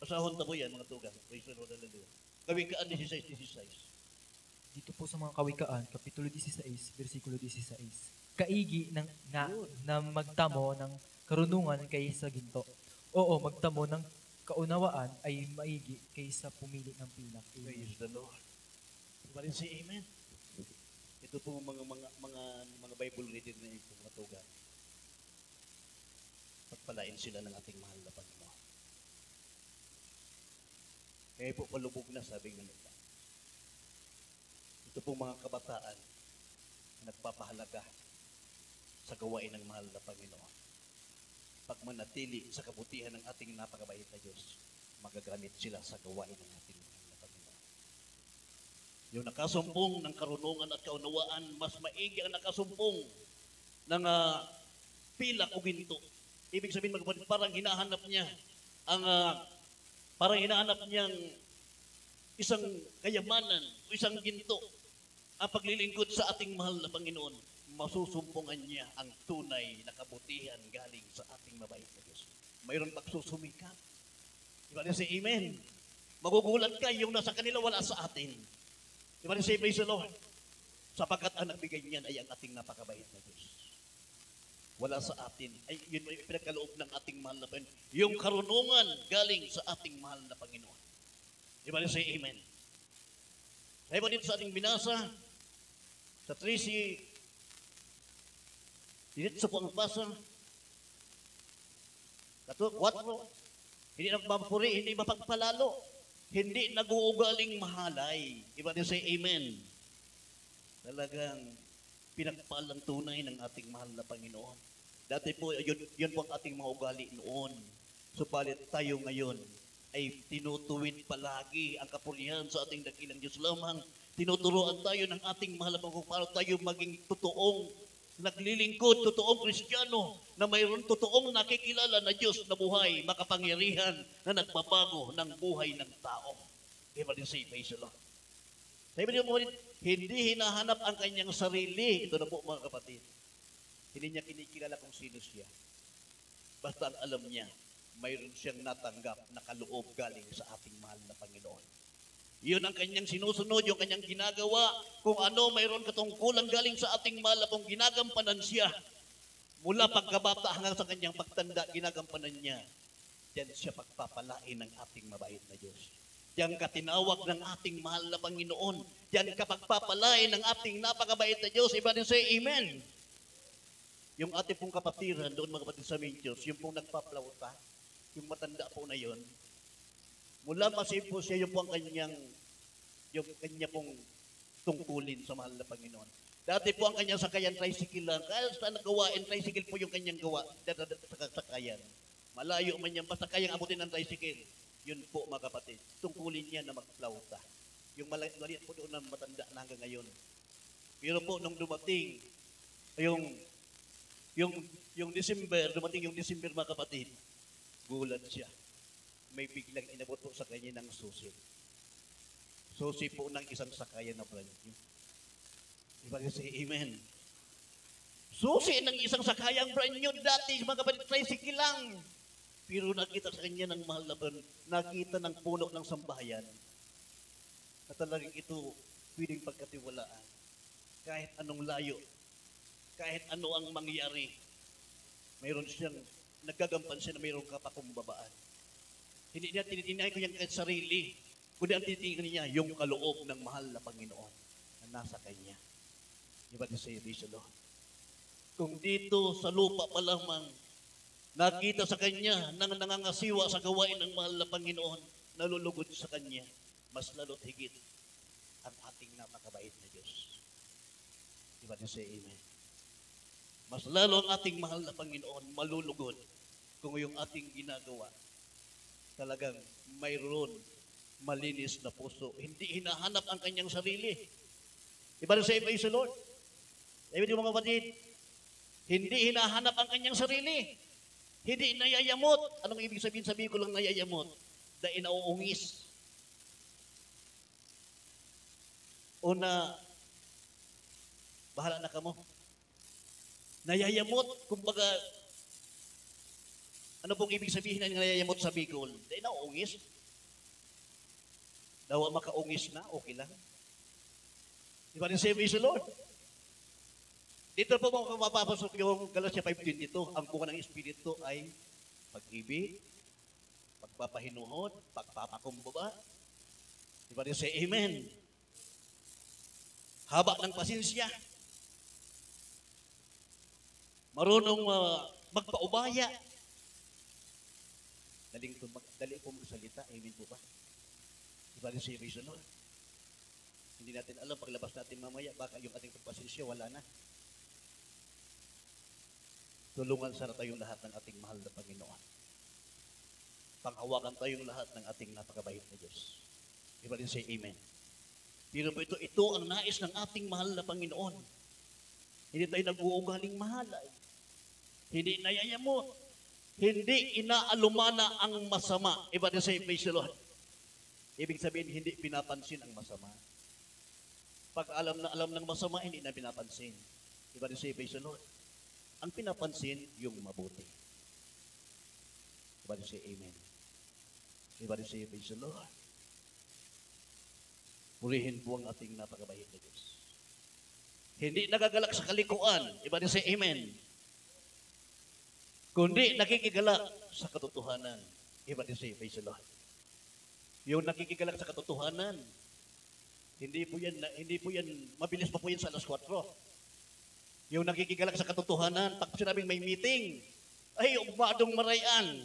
Pasahon na po yan, mga tugang. Praise the Lord, hallelujah. Kawikaan 16:16. Dito po sa mga Kawikaan, Kapitulo 16, versikulo 16. Kaigi na magtamo ng karunungan kaysa ginto. Oo, magtamo ng kaunawaan ay maigi kaysa pumili ng pilak. Praise the Lord. Diba rin si amen? Ito po mga Bible reading na ito, mga tugang. Pagpalain sila ng ating mahal na Panginoon. Kaya po palubog na, sabi ng nila. Ito po mga kabataan na nagpapahalaga sa gawain ng mahal na Panginoon. Pag manatili sa kabutihan ng ating napakabait na Diyos, magagamit sila sa gawain ng ating mahal na Panginoon. Yung nakasumpong ng karunungan at kaunawaan, mas maigi ang nakasumpong ng pilak o ginto. Ibig sabihin, parang hinahanap niya niyang isang kayamanan o isang ginto ang paglilingkod sa ating mahal na Panginoon. Masusumpungan niya ang tunay na kabutihan galing sa ating mabait na Diyos. Mayroon pagsusumikap. Diba rin say amen? Magugulat ka yung nasa kanila wala sa atin. Diba rin say praise the Lord? Sapagkat ang nagbigay niyan ay ang ating napakabait na Diyos. Wala sa atin. Ay, yun ay pinagkaloob ng ating mahal na Panginoon. Yung karunungan galing sa ating mahal na Panginoon. Diba rin say amen? Kaya ba dito sa ating binasa, sa 3 Diretso po ang basa. 4, hindi nagmamapuri, hindi mapagpalalo, hindi nag-uugaling mahalay. Iba din say amen. Talagang pinagpalang tunay ng ating mahal na Panginoon. Dati po, yun po ang ating mga ugali noon. Subalit tayo ngayon ay tinutuwid palagi ang kapurihan sa ating dakilang Diyos lamang. Tinuturuan tayo ng ating mahal na Panginoon para tayo maging totoong naglilingkod, totoong Kristiyano na mayroon totoong nakikilala na Diyos na buhay, makapangyarihan na nagbabago ng buhay ng tao. Everybody say, praise the Lord. Sabi niyo mo, hindi hinahanap ang kanyang sarili. Ito na po mga kapatid. Hindi niya kinikilala kung sino siya. Basta ang alam niya, mayroon siyang natanggap na kaloob galing sa ating mahal na Panginoon. Yun ang kanyang sinusunod, yung kanyang ginagawa. Kung ano mayroon katungkulan galing sa ating mahal na kung ginagampanan siya. Mula pagkabata hanggang sa kanyang pagtanda, ginagampanan niya. Diyan siya pagpapalain ng ating mabait na Diyos. Diyan ka tinawag ng ating mahal na Panginoon. Diyan ka pagpapalain ng ating napakabait na Diyos. Iba din say, Amen. Yung ating pong kapatiran doon mga kapatid sa aming Diyos, yung pong nagpaplauta, yung matanda po na yon, mula masip po siya yung kanya pong tungkulin sa mahal na Panginoon. Dati po ang kanyang sakayan, tricycle lang. Kaya sa nagawain, tricycle po yung kanyang gawa, sakayan. Malayo man yan, basta kayang abutin ng tricycle. Yun po mga kapatid, tungkulin niya na magplauta. Yung maliit po doon na matanda na hanggang ngayon. Pero po nung dumating, yung December, dumating yung December mga kapatid, gulat siya. May biglang inabot po sa kanya ng susi. Susi po ng isang sakayan na brand new. Diba kasi amen? Susi ng isang sakayang brand new dati, mga kapatid, tricycle lang. Pero nakita sa kanya ng mahal na brand, nakita ng puno ng sambahayan na talagang ito pwedeng pagkatiwalaan. Kahit anong layo, kahit ano ang mangyari, mayroon siyang nagagampan siya na mayroong kapakumbabaan. Hindi niya tinitingnan ko yung kahit sarili, kundi ang tinitingnan niya yung kaloob ng mahal na Panginoon na nasa kanya. Diba di say, praise the Lord? Kung dito sa lupa pa lamang, nakita sa kanya nang nangangasiwa sa gawain ng mahal na Panginoon, nalulugod sa kanya, mas lalo't higit ang ating napakabait na Diyos. Diba di say, amen? Mas lalo ang ating mahal na Panginoon malulugod kung yung ating ginagawa talagang mayroon malinis na puso. Hindi hinahanap ang kanyang sarili. Iba na sa praise the Lord. Sabi mga kapatid, hindi hinahanap ang kanyang sarili. Hindi nayayamot. Anong ibig sabihin? Sabihin ko lang nayayamot. Dahil nauungis. O na, bahala na ka mo. Nayayamot, kumbaga, ano pong ibig sabihin ng nayayamot sa Bicol? Dahil nauungis. Dawa makaungis na, okay lang. Di ba rin say, praise the Lord? Dito po mga mapapasok yung Galatia 5:22, ang bunga ng Espiritu ay pag-ibig, pagpapahinuhod, pagpapakumbaba. Di ba rin say, Amen? Haba ng pasensya. Marunong magpaubaya. Dali po magsalita. Amen po ba? Diba rin si praise the Lord? Hindi natin alam, paglabas natin mamaya, baka yung ating pagpasensya, wala na. Tulungan sana tayong lahat ng ating mahal na Panginoon. Panghawakan tayong lahat ng ating napakabait na Diyos. Diba rin say Amen? Pero po ito ang nais ng ating mahal na Panginoon. Hindi tayo nag-uugaling mahalay. Hindi nayayamot. Hindi inaalumana ang masama. Iba din say, praise the Lord. Ibig sabihin, hindi pinapansin ang masama. Pag alam ng masama, hindi na pinapansin. Iba din say, praise the Lord. Ang pinapansin, yung mabuti. Iba din say, Amen. Iba din say, praise the Lord. Purihin po ang ating napakabait na Diyos. Hindi nagagalak sa kalikuan. Iba din say, Amen. Kundi nakikigalak sa katotohanan. Iba din say, praise the Lord. Yung nakikigalak sa katotohanan, hindi po yan, mabilis pa po yan sa alas 4. Yung nakikigalak sa katotohanan, pag sinabing may meeting, ay umadong marayan.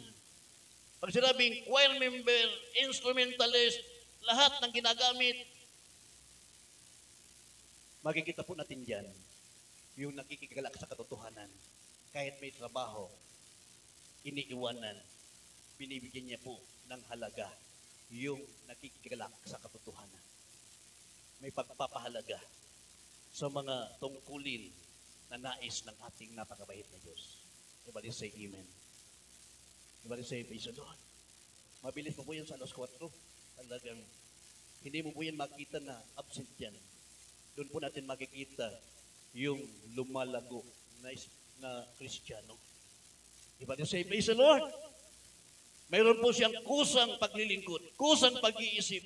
Pag sinabing choir member, instrumentalist, lahat ng ginagamit, makikita po natin dyan yung nakikigalak sa katotohanan. Kahit may trabaho, iniiwanan, binibigyan niya po ng halaga yung nakikigalak sa katotohanan. May pagpapahalaga sa mga tungkulin na nais ng ating napakabait na Diyos. Everybody say amen. Everybody say praise the Lord. Mabilis mo po yan sa alas 4. Talagang hindi mo po yan makita na absent yan. Doon po natin makikita yung lumalago na Kristiyano. Everybody say praise the Lord. Mayroon po siyang kusang paglilingkod, kusang pag-iisip,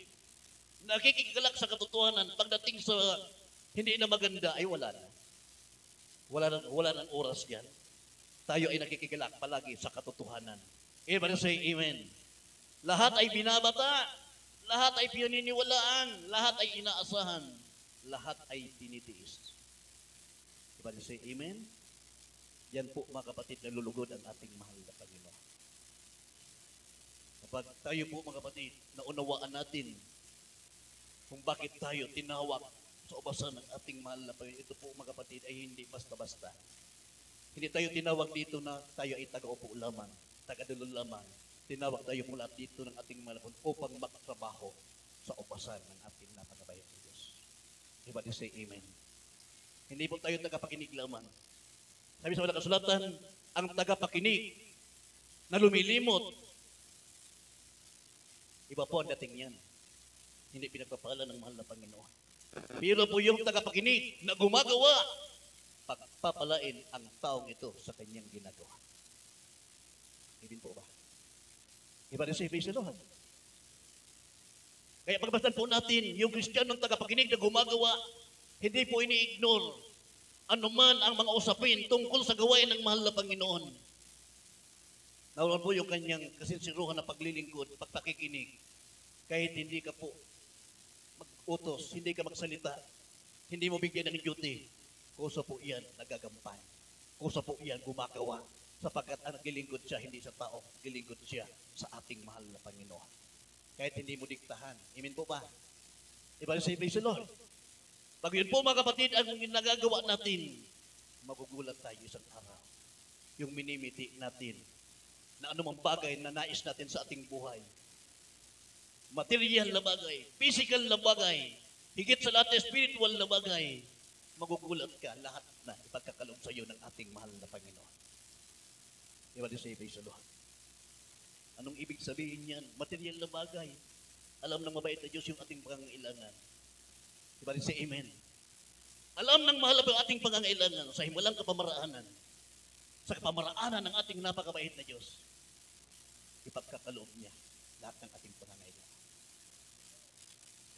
nakikigalak sa katotohanan. Pagdating sa hindi na maganda, ay wala na. Wala ng oras yan. Tayo ay nakikigalak palagi sa katotohanan. Everybody say amen. Lahat ay binabata, lahat ay pinaniniwalaan, lahat ay inaasahan, lahat ay tinitiis. Everybody say amen. Yan po mga kapatid, nalulugod ang ating mahal na Panginoon. Kapag tayo po mga kapatid, naunawaan natin kung bakit tayo tinawag sa ubasan ng ating mahal na Panginoon, ito po mga kapatid ay hindi basta-basta. Hindi tayo tinawag dito na tayo ay taga-upo lamang, taga-dulo lamang. Tinawag tayo mula dito ng ating mahal na Panginoon upang magtrabaho sa ubasan ng ating napakabait na Diyos. Everybody say amen. Hindi po tayo tagapakinig lamang. Sabi sa walang kasulatan, ang tagapakinig na lumilimot, iba po ang dating yan. Hindi pinagpapala ng mahal na Panginoon. Pero po yung tagapakinig na gumagawa, pagpapalain ang taong ito sa kanyang ginagawa. Hindi po ba? Iba rin sa praise the Lord. Kaya pagbastan po natin, yung Kristiyanong tagapakinig na gumagawa, hindi po ini-ignore anuman ang mga usapin tungkol sa gawain ng mahal na Panginoon. Naroon po yung kanyang kasinsiruhan na paglilingkod, pagpakikinig. Kahit hindi ka po mag-utos, hindi ka magsalita, hindi mo bigyan ng duty, kusa po iyan nagagampay. Kusa po iyan gumagawa. Sapagkat ang naglilingkod siya, hindi sa tao, naglilingkod siya sa ating mahal na Panginoon. Kahit hindi mo diktahan. Amen po ba? Iba sa praise the Lord. Pag yun po mga kapatid, ang nagagawa natin, magugulat tayo isang araw. Yung minimiti natin na anumang bagay na nais natin sa ating buhay. Material na bagay, physical na bagay, higit sa lahat spiritual na bagay, magugulat ka lahat na ipagkakaloob sa iyo ng ating mahal na Panginoon. Diba di say praise the Lord? Anong ibig sabihin yan? Material na bagay. Alam ng mabait na Diyos yung ating pangangailangan. Diba rin say amen? Alam ng mahal ang ating pangangailangan sa himalang kapamaraanan, sa kapamaraanan ng ating napakabait na Diyos, ipagkakaloob niya lahat ng ating pangangailangan.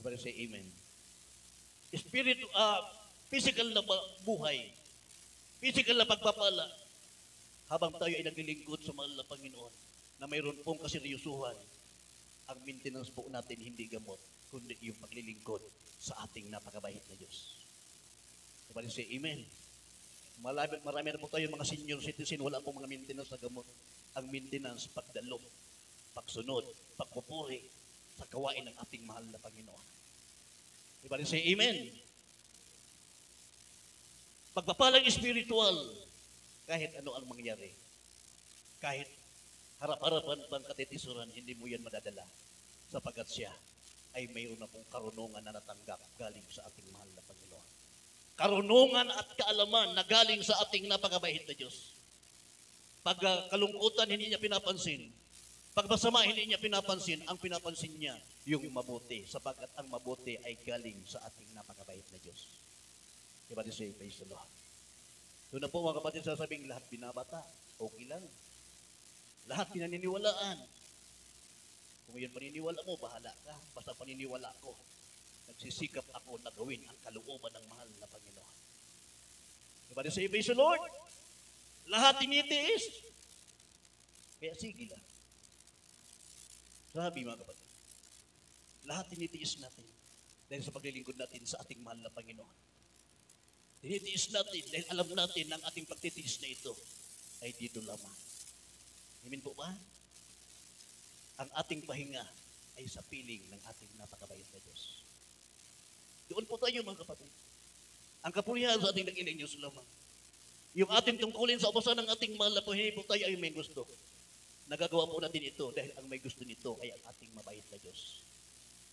Diba rin say amen? Physical na buhay, physical na pagpapala, habang tayo ay naglilingkod sa mahal na Panginoon, na mayroon pong kaseryosuhan, ang maintenance po natin hindi gamot, kundi yung paglilingkod sa ating napakabait na Diyos. Diba say amen? Marami na po tayo mga senior citizen, wala pong mga maintenance na gamot. Ang maintenance, pagdalo, pagsunod, pagpupuri sa gawain ng ating mahal na Panginoon. Diba say amen? Pagpapalang spiritual, kahit ano ang mangyari, kahit harap-harapan pang katitisuran, hindi mo yan madadala sapagkat siya ay mayroon na pong karunungan na natanggap galing sa ating mahal na Panginoon. Karunungan at kaalaman na galing sa ating napakabait na Diyos. Pag kalungkutan, hindi niya pinapansin. Pag masama, hindi niya pinapansin. Ang pinapansin niya, yung mabuti, sapagkat ang mabuti ay galing sa ating napakabait na Diyos. Diba di say, praise the Lord. Doon na po mga kapatid, sasabing lahat binabata, okay lang. Lahat pinaniniwalaan. Kung yan paniniwala mo, bahala ka. Basta paniniwala ko. Nagsisikap ako na gawin ang kalooban ng mahal na Panginoon. Diba di say, praise the Lord? Lahat tinitiis. Kaya sige lang. Sabi mga kapatid, lahat tinitiis natin dahil sa paglilingkod natin sa ating mahal na Panginoon. Tinitiis natin dahil alam natin na ang ating pagtitiis na ito ay dito lamang. Amen po ba? Ang ating pahinga ay sa piling ng ating napakabait na Diyos. Doon po tayo mga kapatid. Ang kapurihan sa ating dakilang Diyos lamang. Yung ating tungkulin sa ubasan ng ating mahal na Panginoon, po tayo ay may gusto. Nagagawa po natin ito dahil ang may gusto nito ay ang ating mabait na Diyos.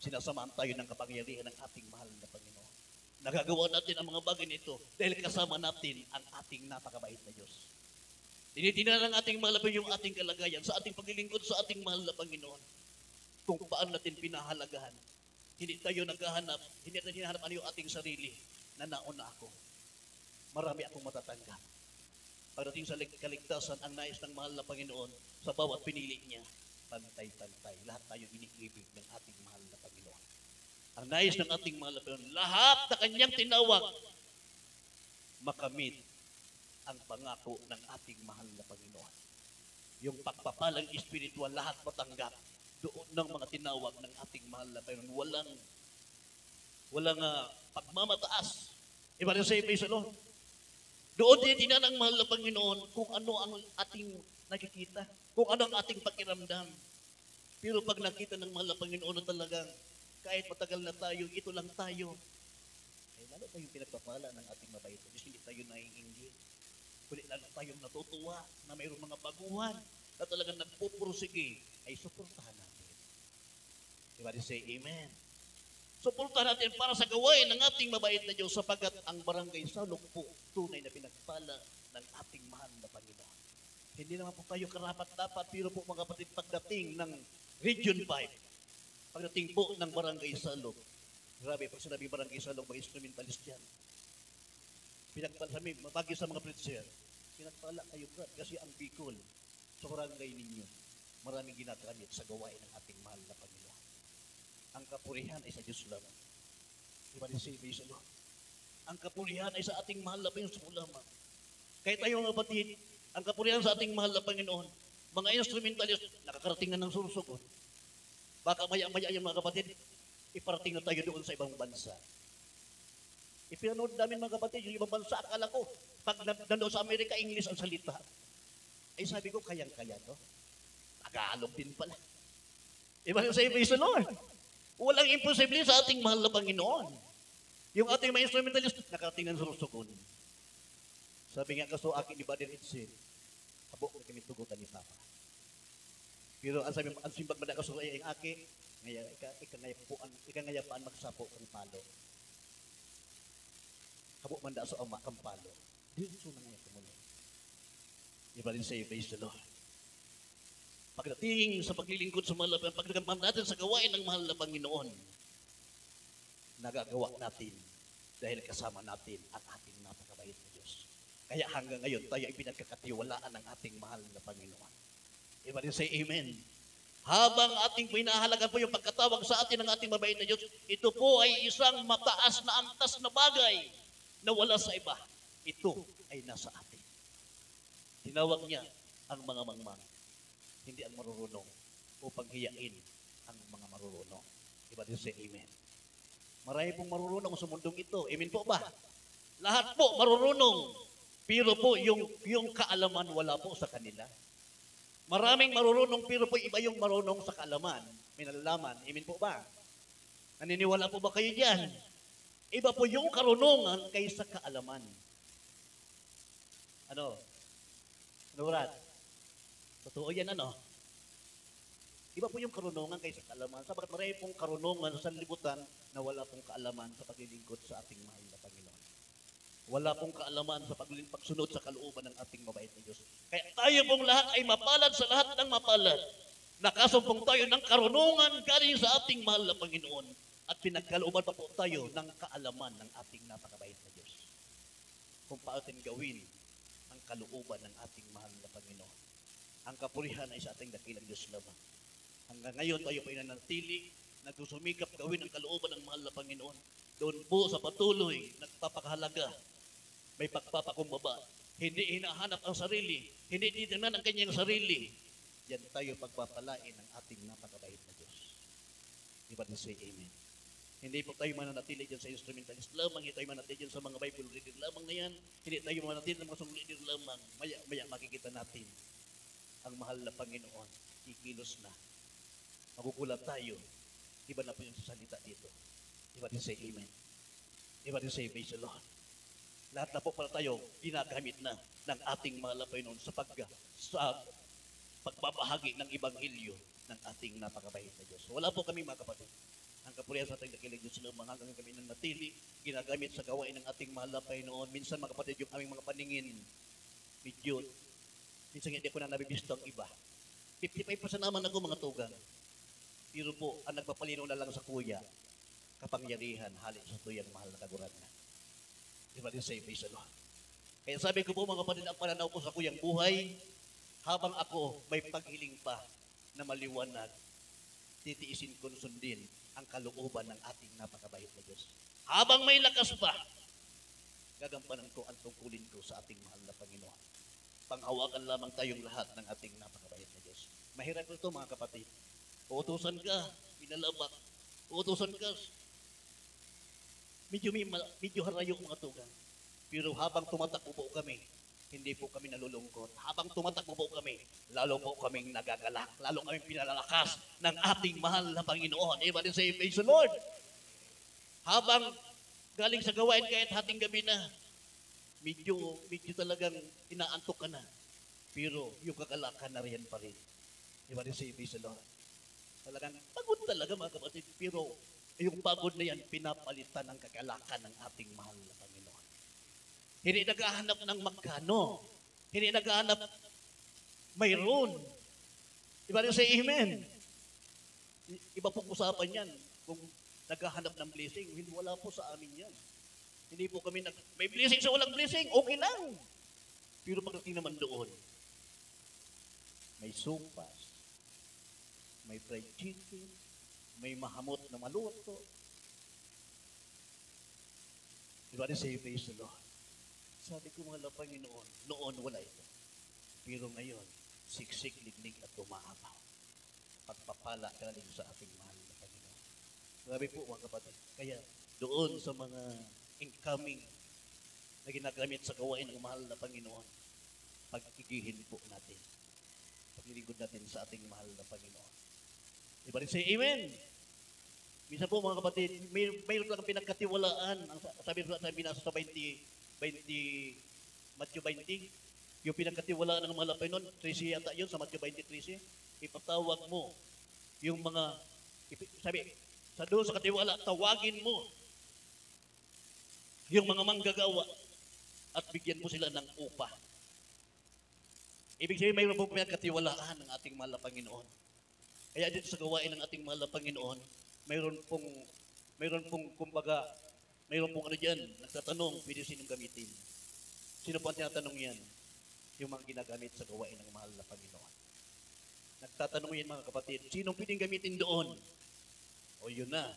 Sinasamaan tayo ng kapangyarihan ng ating mahal na Panginoon. Nagagawa natin ang mga bagay nito dahil kasama natin ang ating napakabait na Diyos. Tinitingnan ng ating mahal na Panginoon yung ating kalagayan sa ating paglilingkod sa ating mahal na Panginoon. Kung paano natin pinahalagahan. Hindi tayo naghahanap, hindi natin hinahanap ano yung ating sarili na nauna ako. Marami akong matatanggap. Pagdating sa kaligtasan, ang nais ng mahal na Panginoon sa bawat pinili niya, pantay-pantay. Lahat tayo iniibig ng ating mahal na Panginoon. Ang nais ng ating mahal na Panginoon, lahat na kanyang tinawag, makamit ang pangako ng ating mahal na Panginoon. Yung pagpapalang espiritual, lahat matanggap doon ng mga tinawag ng ating mahal na Panginoon. Walang pagmamataas. Iba rin sa Lord. Doon din ng mahal na Panginoon kung ano ang ating nakikita, kung ano ang ating pakiramdam. Pero pag nakita ng mahal na Panginoon na talagang kahit matagal na tayo, ito lang tayo, ay lalo tayong pinagpapala ng ating mabait. Hindi tayo naiinggit. Kundi lalo tayong natutuwa na mayroong mga baguhan na talagang nagpupursige, ay suportahan natin. Diba rin say amen? Suportahan natin para sa gawain ng ating mabait na Diyos sapagkat ang barangay Salog po tunay na pinagpala ng ating mahal na Panginoon. Hindi naman po tayo karapat-dapat, pero po mga kapatid, pagdating ng Region 5, pagdating po ng barangay Salog, grabe, pag sinabi barangay Salog, may instrumentalist yan. Pinagpala kami, mabagi sa mga preacher, pinagpala kayo God, kasi ang Bicol, sa barangay ninyo, maraming ginagamit sa gawain ng ating mahal na Panginoon. Ang kapurihan ay sa Diyos lamang. Diba rin say, praise the Lord? Ang kapurihan ay sa ating mahal na Panginoon lamang. Kahit tayo mga kapatid, ang kapurihan sa ating mahal na Panginoon, mga instrumentalist, nakakarating na ng sursugon. Baka maya-maya yung mga kapatid, iparating na tayo doon sa ibang bansa. Ipinanood namin mga kapatid, yung ibang bansa, akala ko, pag nandun sa Amerika, English ang salita. Ay sabi ko, kayang-kaya to. Tagalog din pala. Diba rin say, praise the Lord? Walang imposible sa ating mahal na Panginoon. Yung ating mga instrumentalist, nakarating ng sursugon. Sabi nga kaso akin ni Brother Edson, habo na kami tugutan ni Papa. Pero ang sabi, ang simbag ba na kaso ay ang aki, ikangayapaan magsapo kang palo. Habo man da sa ama kang palo. Dito na ngayon kumulo. Iba rin sa'yo, praise the Lord. Pagdating sa paglilingkod sa mahal na pagdagampan natin sa gawain ng mahal na Panginoon, nagagawa natin dahil kasama natin ang ating napakabait na Diyos. Kaya hanggang ngayon, tayo ay pinagkakatiwalaan ng ating mahal na Panginoon. Iba rin say amen. Habang ating pinahalagan po yung pagkatawag sa atin ng ating mabait na Diyos, ito po ay isang mataas na antas na bagay na wala sa iba. Ito ay nasa atin. Tinawag niya ang mga mangmang, hindi ang marurunong, upang hiyain ang mga marurunong. Iba din say amen. Marami pong marurunong sa mundong ito. Amen po ba? Lahat po marurunong. Pero po yung kaalaman wala po sa kanila. Maraming marurunong pero po iba yung marunong sa kaalaman. May nalalaman. Amen po ba? Naniniwala po ba kayo dyan? Iba po yung karunungan kaysa kaalaman. Ano? Ano, Brad? Totoo yan, ano? Iba po yung karunungan kaysa kaalaman. Sabagat marami pong karunungan sa libutan na wala pong kaalaman sa paglilingkod sa ating mahal na Panginoon. Wala pong kaalaman sa pagsunod sa kalooban ng ating mabait na Diyos. Kaya tayo pong lahat ay mapalad sa lahat ng mapalad. Nakasumpong tayo ng karunungan galing sa ating mahal na Panginoon. At pinagkalooban pa po tayo ng kaalaman ng ating napakabait na Diyos. Kung paano gawin ang kalooban ng ating mahal na Panginoon. Ang kapurihan ay sa ating dakilang Diyos lamang. Hanggang ngayon tayo pa inanatili, nagsusumikap gawin ang kalooban ng mahal na Panginoon. Doon po sa patuloy, nagpapakahalaga, may pagpapakumbaba. Hindi hinahanap ang sarili, hindi titingnan ang kanyang sarili. Yan tayo pagpapalain ng ating napakabait na Diyos. Diba din say amen? Hindi po tayo mananatili dyan sa instrumentalist lamang, hindi tayo mananatili dyan sa mga Bible reader lamang na yan, hindi tayo mananatili sa mga song leader lamang. Maya makikita natin ang mahal na Panginoon, kikilos na. Magugulat tayo. Iba na po yung salita dito. Iba din say amen. Iba din say praise the Lord. Lahat na po pala tayo ginagamit na ng ating mahal na Panginoon sa pagbabahagi ng Ebanghelyo ng ating napakabait na Diyos. Wala po kami mga kapatid. Ang kapulihan sa ating dakilang Diyos naman hanggang kami nanatili, ginagamit sa gawain ng ating mahal na Panginoon. Minsan mga kapatid, yung aming mga paningin, medyo, minsan hindi ko na nabibisto ang iba. 55% naman ako mga tugang. Pero po, ang nagpapalinaw na lang sa kuya, kapangyarihan, halit sa tuyang mahal na kaguran na. Di ba din say, praise the Lord. Kaya sabi ko po mga kapatid, ang pananaw ko sa kuyang buhay, habang ako may paghiling pa na maliwanag, titiisin ko sundin ang kalooban ng ating napakabait na Diyos. Habang may lakas pa, gagampanan ko ang tungkulin ko sa ating mahal na Panginoon. Panghawakan lamang tayong lahat ng ating napakabait na Diyos. Mahirap ito mga kapatid. Uutusan ka, pinalabak. Uutusan ka, medyo harayo mga tugang. Pero habang tumatakbo po kami, hindi po kami nalulungkot. Habang tumatakbo po kami, lalo po kaming nagagalak. Lalo kaming pinalalakas ng ating mahal na Panginoon. Everybody say, praise the Lord. Habang galing sa gawain kahit hating gabi na, medyo talagang inaantok ka na. Pero yung kagalakan na riyan pa rin. Everybody say, praise the Lord. Talagang pagod talaga mga kapatid. Pero yung pagod na yan, pinapalitan ng kagalakan ng ating mahal na Panginoon. Hindi naghahanap ng magkano. Hindi naghahanap mayroon. Diba rin say amen? Iba pong usapan yan. Kung naghahanap ng blessing, hindi wala po sa amin yan. Hindi po kami may blessing sa walang blessing, okay lang. Pero pagdating naman doon, may sopas, may fried chicken, may mahamot na maluto. Diba rin say praise the Lord? Sabi ko mga Panginoon, noon wala ito. Pero ngayon, siksik, liglig at umaapaw. Pagpapala galing sa ating mahal na Panginoon. Sabi po mga kapatid, kaya doon sa mga incoming na ginagamit sa gawain ng mahal na Panginoon, pagkikihin po natin. Paglilingkod natin sa ating mahal na Panginoon. Diba rin say amen? Minsan po mga kapatid, mayroon lang pinagkatiwalaan. Sabi nasa sa 20, Matthew 20, yung pinagkatiwalaan ng mga Panginoon, 13 yata yun, sa Matthew 20, 13, ipatawag mo yung mga, sabi, sa doon sa katiwala, tawagin mo yung mga manggagawa at bigyan mo sila ng upa. Ibig sabihin, mayroon pong pinagkatiwalaan ng ating mahal na Panginoon. Kaya dito sa gawain ng ating mahal na Panginoon, mayroon pong kumbaga, mayroon pong ano dyan, nagtatanong, pwede sinong gamitin. Sino po ang tinatanong yan? Yung mga ginagamit sa gawain ng mahal na Panginoon. Nagtatanong yan mga kapatid, sinong pwedeng gamitin doon? O yun na.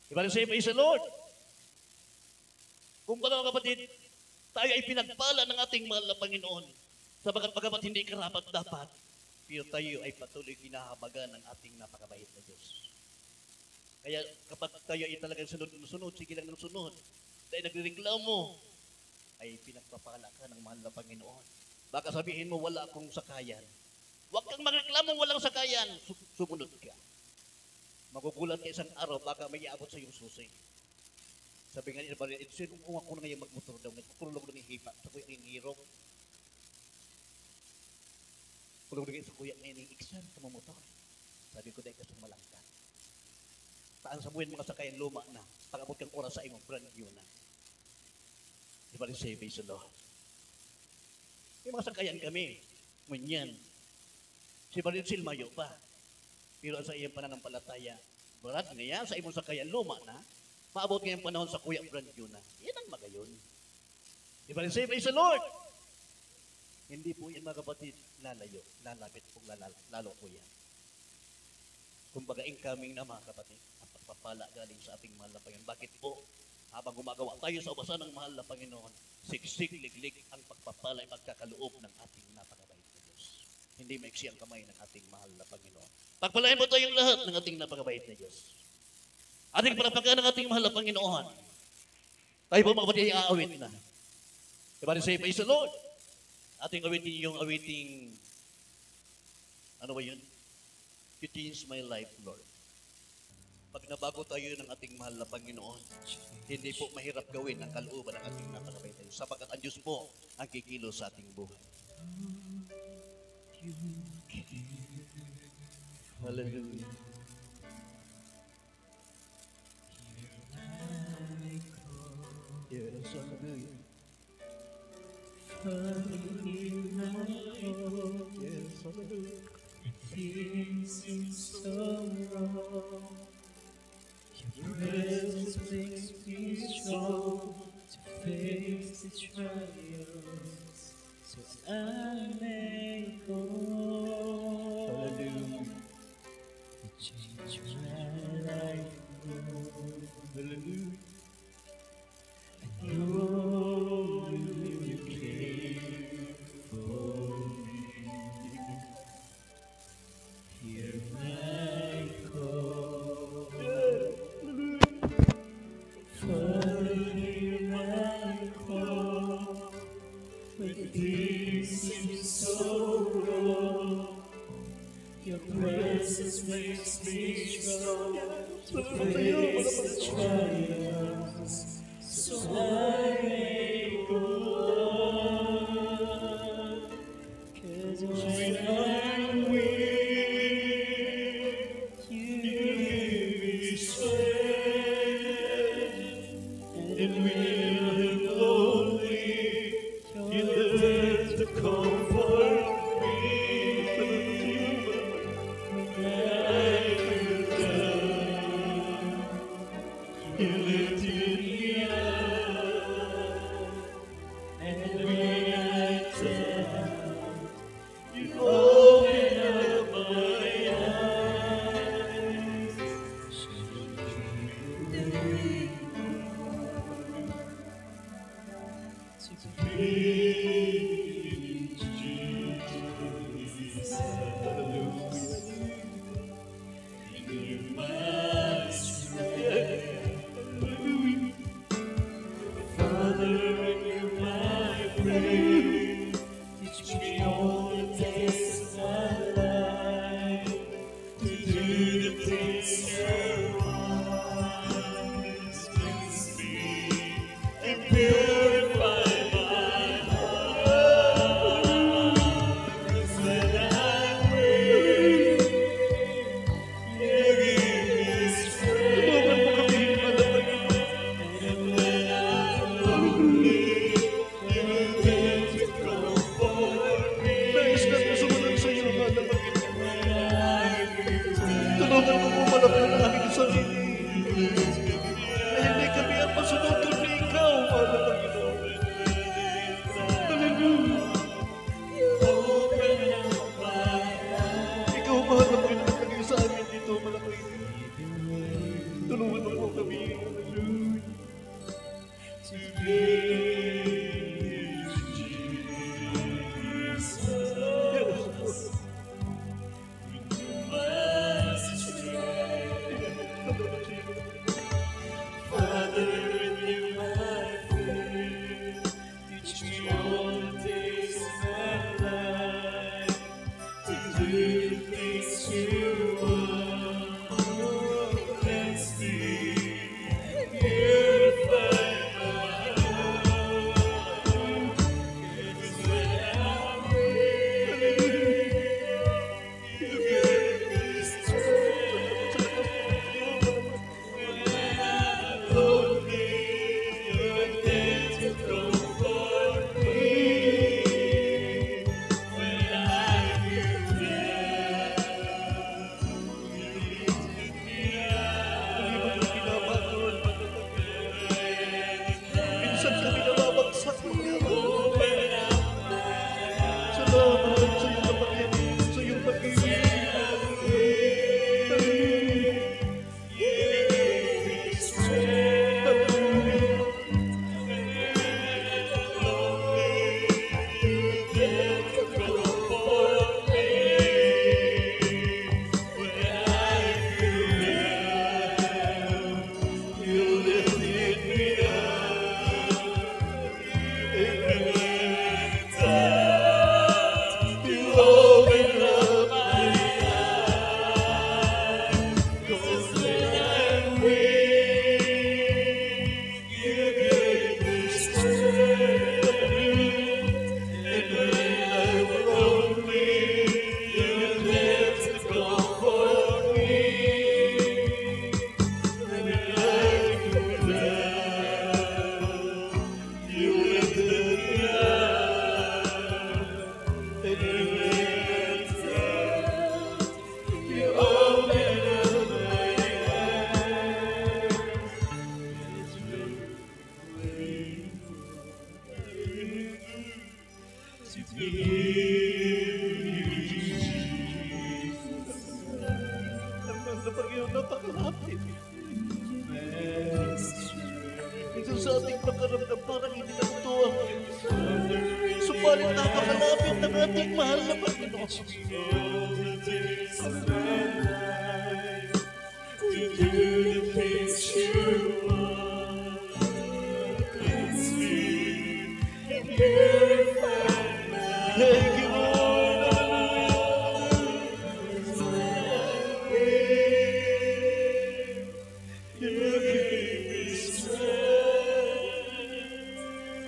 Diba rin say, praise the Lord? Kung mga kapatid, tayo ay pinagpala ng ating mahal na Panginoon. Sabagat pagamat hindi karapat dapat, pero tayo ay patuloy kinahabagan ng ating napakabait na Diyos. Kaya kapag tayo ay talagang sunod, sige lang ng sunod. Dahil nagreklamo, ay pinagpapala ka ng mahal na Panginoon. Baka sabihin mo, wala akong sakayan. Huwag kang magreklamo, walang sakayan. Sumunod ka. Magugulat ka isang araw, baka may iabot sa iyong susi. Sabi nga niya, kung ako na ngayon magmotor daw, nagpapulong ng hipa, sa kuya ng hirong. Pulong sa kuya ng iksan, sa mamotor. Sabi ko, dahil kasang malangka. Taan sa buwan mga sakayan luma na, pag-abot kang oras sa imong brand new na. Di ba rin say, praise the Lord? May mga sakayan kami, ngunyan. Si Barinsil mayo pa. Pero sa iyang pananampalataya, brad niya, sa imong sakayan luma na, maabot ngayong panahon sa kuya brand new na. Yan ang magayon. Di ba rin say, praise the Lord? Hindi po yan mga kapatid, lalayo, lalapit po lalo po yan. Kumbaga incoming na mga kapatid, ang pagpapala galing sa ating mahal na Panginoon. Bakit po? Habang gumagawa tayo sa ubasan ng mahal na Panginoon, siksik, liglig ang pagpapala ay pagkakaloob ng ating napakabait na Diyos. Hindi maiksi ang kamay ng ating mahal na Panginoon. Pagpalain po tayong lahat ng ating napakabait na Diyos. Ating palapakan ng ating mahal na Panginoon. Tayo po mga kapatid ay aawit na. Diba rin say, praise the Lord? Ating awitin yung awiting, ano ba yun? You changed my life, Lord. pag nabago tayo ng ating mahal na Panginoon, hindi po mahirap gawin ang kalooban ng ating napakabaytay. Sapagkat ang Diyos po ang kikilos sa ating buhay. Hallelujah. Yes, hallelujah. Yes, hallelujah. Things seem so wrong. Your presence makes me strong to face the trials. So I may go. Hallelujah. You change my life. Hallelujah. I know you care for me. Hear my call. Father, hear my call. When things seem so wrong, your presence makes me strong to face the trials. So I may go on, 'cause when I'm weak, you give me strength, and when I'm lonely, you're there to comfort me. When I feel down, you lifted me up, and when I down, you open up my eyes. To be Jesus, you're my strength. Father, you're my faith. Teach me all the days of my life to do the things you want. Cleanse me and purify my heart. 'Cause when I'm weak, you give me strength. And when I'm lonely, you're there to comfort me. Nais na sumunod sa iyo, mahal na Panginoon. When I feel Tulungan mo po malapit ang aming sarili. Na hindi kami ang masunod kundi ikaw, mahal na Panginoon. Hallelujah. open up my eyes. Ikaw, mahal na Panginoon, lagay sa amin dito, malapit. Tulungan mo po kami. Hallelujah. To be Jesus, my strength. Father, you're my faith. Teach me all the days of my life to do the things you want. Cleanse me, purify my heart. 'Cause when I'm weak, you give me strength. When I'm lonely, you're there to comfort me. When I feel down, ating mahal na Panginoon. Thank you, Lord. You give me strength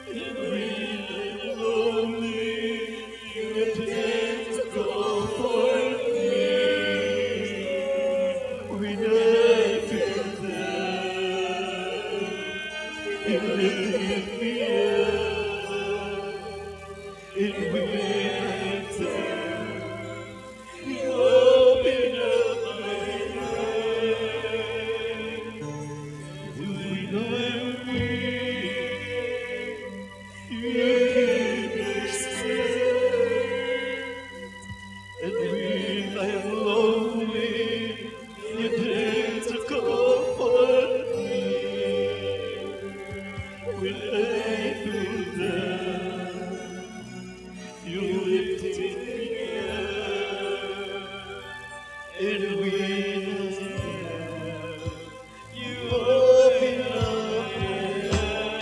in weak and lonely. You take to comfort me when I feel down. You lift me up in weak time. You open up my eyes. When I'm weak, you give me strength. And when I am lonely, you dare to comfort me. When I feel down, you lift me up. And when you open up my eyes.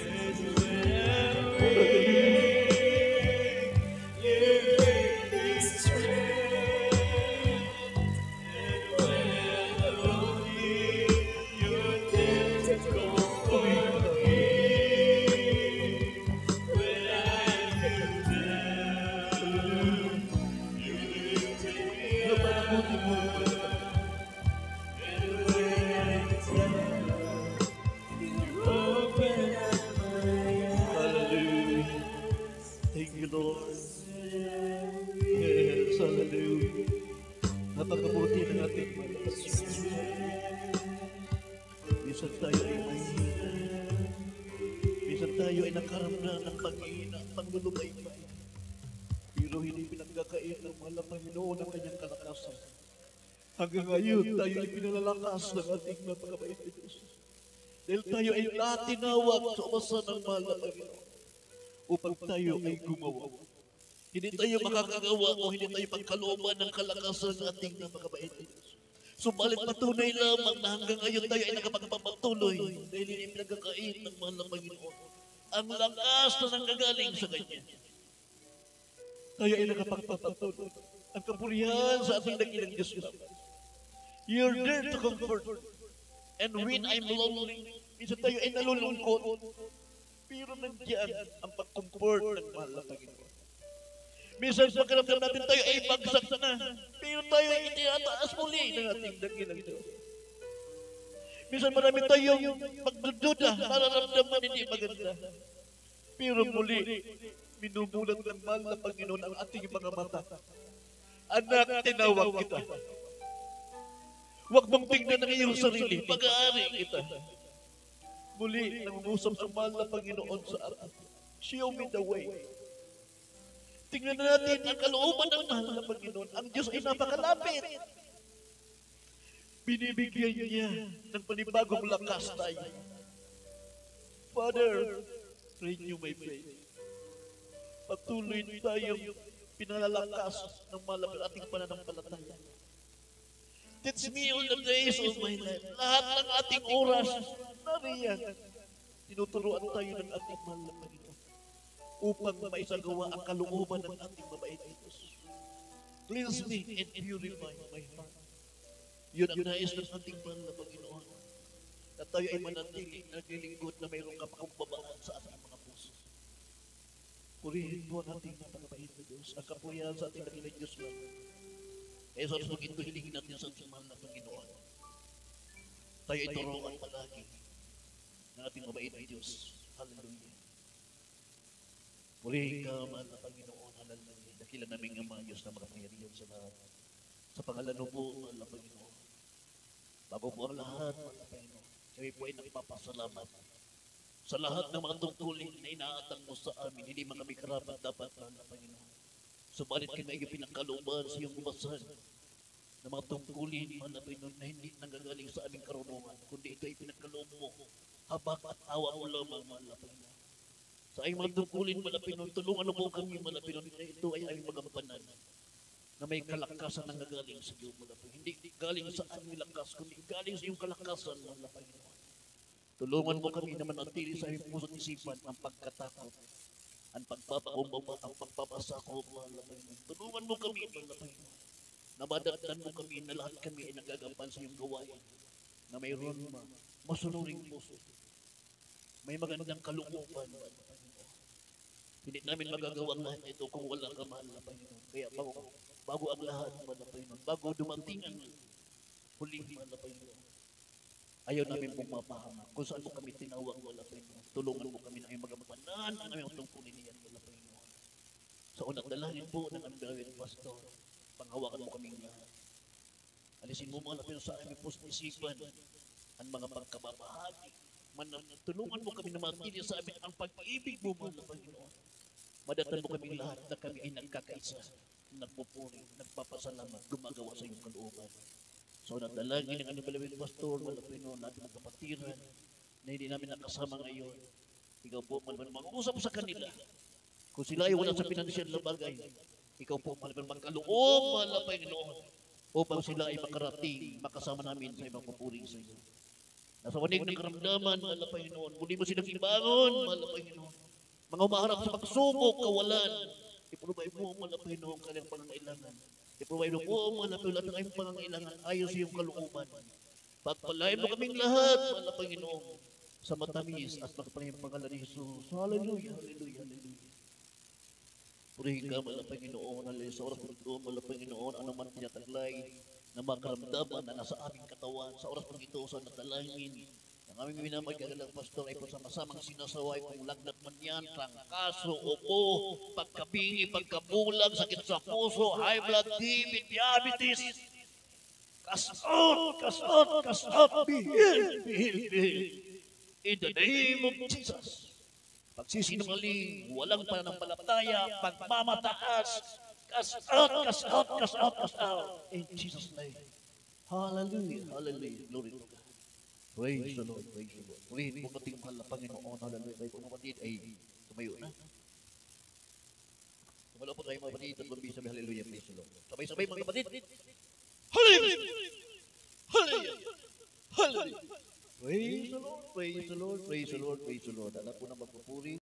And when I'm weak, you give me strength. And when I'm lonely, you dare to comfort me. When I feel down, you lift me up. And when I'm down, you open up my eyes. Hallelujah. Thank you, Lord. Yes, hallelujah. Napakabuti ng ating mga Diyos. Minsan tayo ay mahina. Minsan tayo ay nakaramdam ng paghihina at panglulubaybay. Pero hindi pinagkakait ng mahal na Panginoon ang kanyang kalakasan. Hanggang ngayon, tayo ay pinalalakas ng ating napakabait na Diyos. Dahil tayo ay natinawag sa umasa ng mahal na Panginoon upang tayo ay gumawa. Hindi tayo makakagawa o hindi tayo pagkalooban ng kalakasan ng ating napakabait na Diyos. Subalit patunay lamang na hanggang ngayon tayo ay nakapagpapatuloy dahil hindi pinagkakait ng mahal na Panginoon. Ang lakas na nanggagaling sa Kanya. Tayo ay nakapagpapatuloy. Ang kapurihan sa ating dakilang Diyos naman. You're there to comfort. And when I'm lonely, minsan tayo ay nalulungkot. Pero nandiyan ang pag-comfort ng mahal na Panginoon. Minsan pagkaramdam natin tayo ay bagsak na. Pero tayo ay itinataas muli ng ating dakilang Diyos. Minsan marami tayong pagdududa, mararamdaman hindi maganda. Pero muli, minumulat ng mahal na Panginoon ang ating mga mata. Anak, tinawag kita. Huwag mong tingnan ang iyong sarili, pag-aari kita. Muli, nangungusap sa mahal na Panginoon sa atin. Show me the way. Tingnan natin ang kalooban ng mahal na Panginoon. Ang Diyos ay napakalapit. Binibigyan niya ng panibagong lakas tayo. Father, renew my faith. Patuloy tayong pinalalakas ng malapit ating pananampalataya. Teach me all the days of my life. Lahat ng ating oras, nariyan. Tinuturuan tayo ng ating mahal na Panginoon upang maisagawa ang kalooban ng ating mabait na Diyos. Cleanse me and purify my heart. Yun ang nais ng ating mahal na Panginoon. Na tayo ay manatiling naglilingkod na mayroong kapakumbabaan sa ating mga puso. Purihin po ang ating napakabait na Diyos. Ang kapurihan sa ating dakilang Diyos lang. Kaya sa ito hilingin natin sa ating mahal na Panginoon. Tayo ay turuan palagi ng ating mabait na Diyos. Hallelujah. Purihin ka, mahal na Panginoon. Hallelujah. Dakilan namin ang mga Diyos na makapangyarihan sa lahat. Sa pangalan mo po, mahal na Panginoon. Bago po ang lahat, mahal na Panginoon. Kami po ay nagpapasalamat sa lahat ng mga tungkulin na inaatang mo sa amin. Hindi man kami karapat dapat, mahal na Panginoon. Subalit kami ay pinagkalooban sa iyong umasan ng mga tungkulin, mahal na Panginoon, na hindi nanggagaling sa aming karunungan, kundi ito ay pinagkaloob mo, habak at awa mo lamang, mahal na Panginoon. Sa aming mga tungkulin, Malapinon, tulungan mo po kami, Malapinon, na ito ay aming magampanan na may kalakasan na galing sa iyo, Malapinon. Hindi galing sa aming lakas, kundi galing sa iyong kalakasan, Malapinon. Tulungan mo kami na manatili sa aming puso't isipan ang pagkatakot, ang pagpapakumbaba, ang pagpapasakop, Malapinon. Tulungan mo kami, Malapinon, na madatnan mo kami na lahat kami ay nagagampan sa iyong gawain, na mayroon masunuring puso, may magandang kalooban, hindi namin magagawa ang lahat ito kung wala ka, mahal na Panginoon. Kaya bago ang lahat, mahal na Panginoon, bago dumating ang huling, mahal na Panginoon, ayaw namin pumapahamak. Kung saan mo kami tinawag, mahal na Panginoon, tulungan mo kami na ay magampanan ang aming tungkulin niyan, mahal na Panginoon. Sa unang dalangin po ng aming pastor, panghawakan mo kaming lahat. Alisin mo, mahal na Panginoon, sa aming puso't isipan ang mga pagkababahagi. Tulungan mo kami na matili sa amin ang pag-ibig mo, mahal na Panginoon. Madatan mo kami lahat na kami ay nagkakaisa, nagpupuri, nagpapasalamat, gumagawa sa iyong kalooban. So, nagdalangin ng aming balawin pastor, mahal na Panginoon, natin ang kapatiran na hindi namin nakasama ngayon. Ikaw po, mahal na Panginoon, mag-usap sa kanila. Kung sila ay wala sa pinansyal na bagay, ikaw po, mahal na Panginoon, magkaloob, mahal na Panginoon, upang sila ay makarating, makasama namin sa ibang papuri sa iyo. Nasa wanig ng karamdaman, mahal na Panginoon, muli mo silang ibangon, mahal na Panginoon. Mga umaharap sa pagsubok, kawalan, iprovide mo, mahal na Panginoon, kanyang pangangailangan. I-provide mo, mahal na Panginoon, ang kanyang pangangailangan ayon sa iyong kalooban. Pagpalain mo kaming lahat, mahal na Panginoon, sa matamis at makapanayang pangalan ni Jesus. Hallelujah, hallelujah, hallelujah. Purihin ka, mahal na Panginoon, hallelujah. Sa oras po ito, mahal na Panginoon, ano man tinataglay na makaramdaman na nasa aming katawan. Sa oras po ito, sa natalangin, ang aming minamagagalang pastor ay po sa masamang sinasaway kung lagnat man yan, trangkaso, upo, pagkabingi, pagkabulag, sakit sa puso, high blood, TB, diabetes. Kasot, be healed. In the name of Jesus. Pagsisinungaling, walang pananampalataya, pagmamataas, kasot. In Jesus' name. Hallelujah, hallelujah, glory to God. Praise the Lord, praise the Lord. Purihin mo mating mahal na Panginoon, hallelujah. Tayo po mga kapatid ay tumayo na. Tumalaw po tayo mga kapatid at magbisa may hallelujah, praise the Lord. Sabay-sabay mga kapatid. Hallelujah! Hallelujah! Hallelujah! Praise the Lord, praise the Lord, praise the Lord, praise the Lord. Alam po na magpupuri.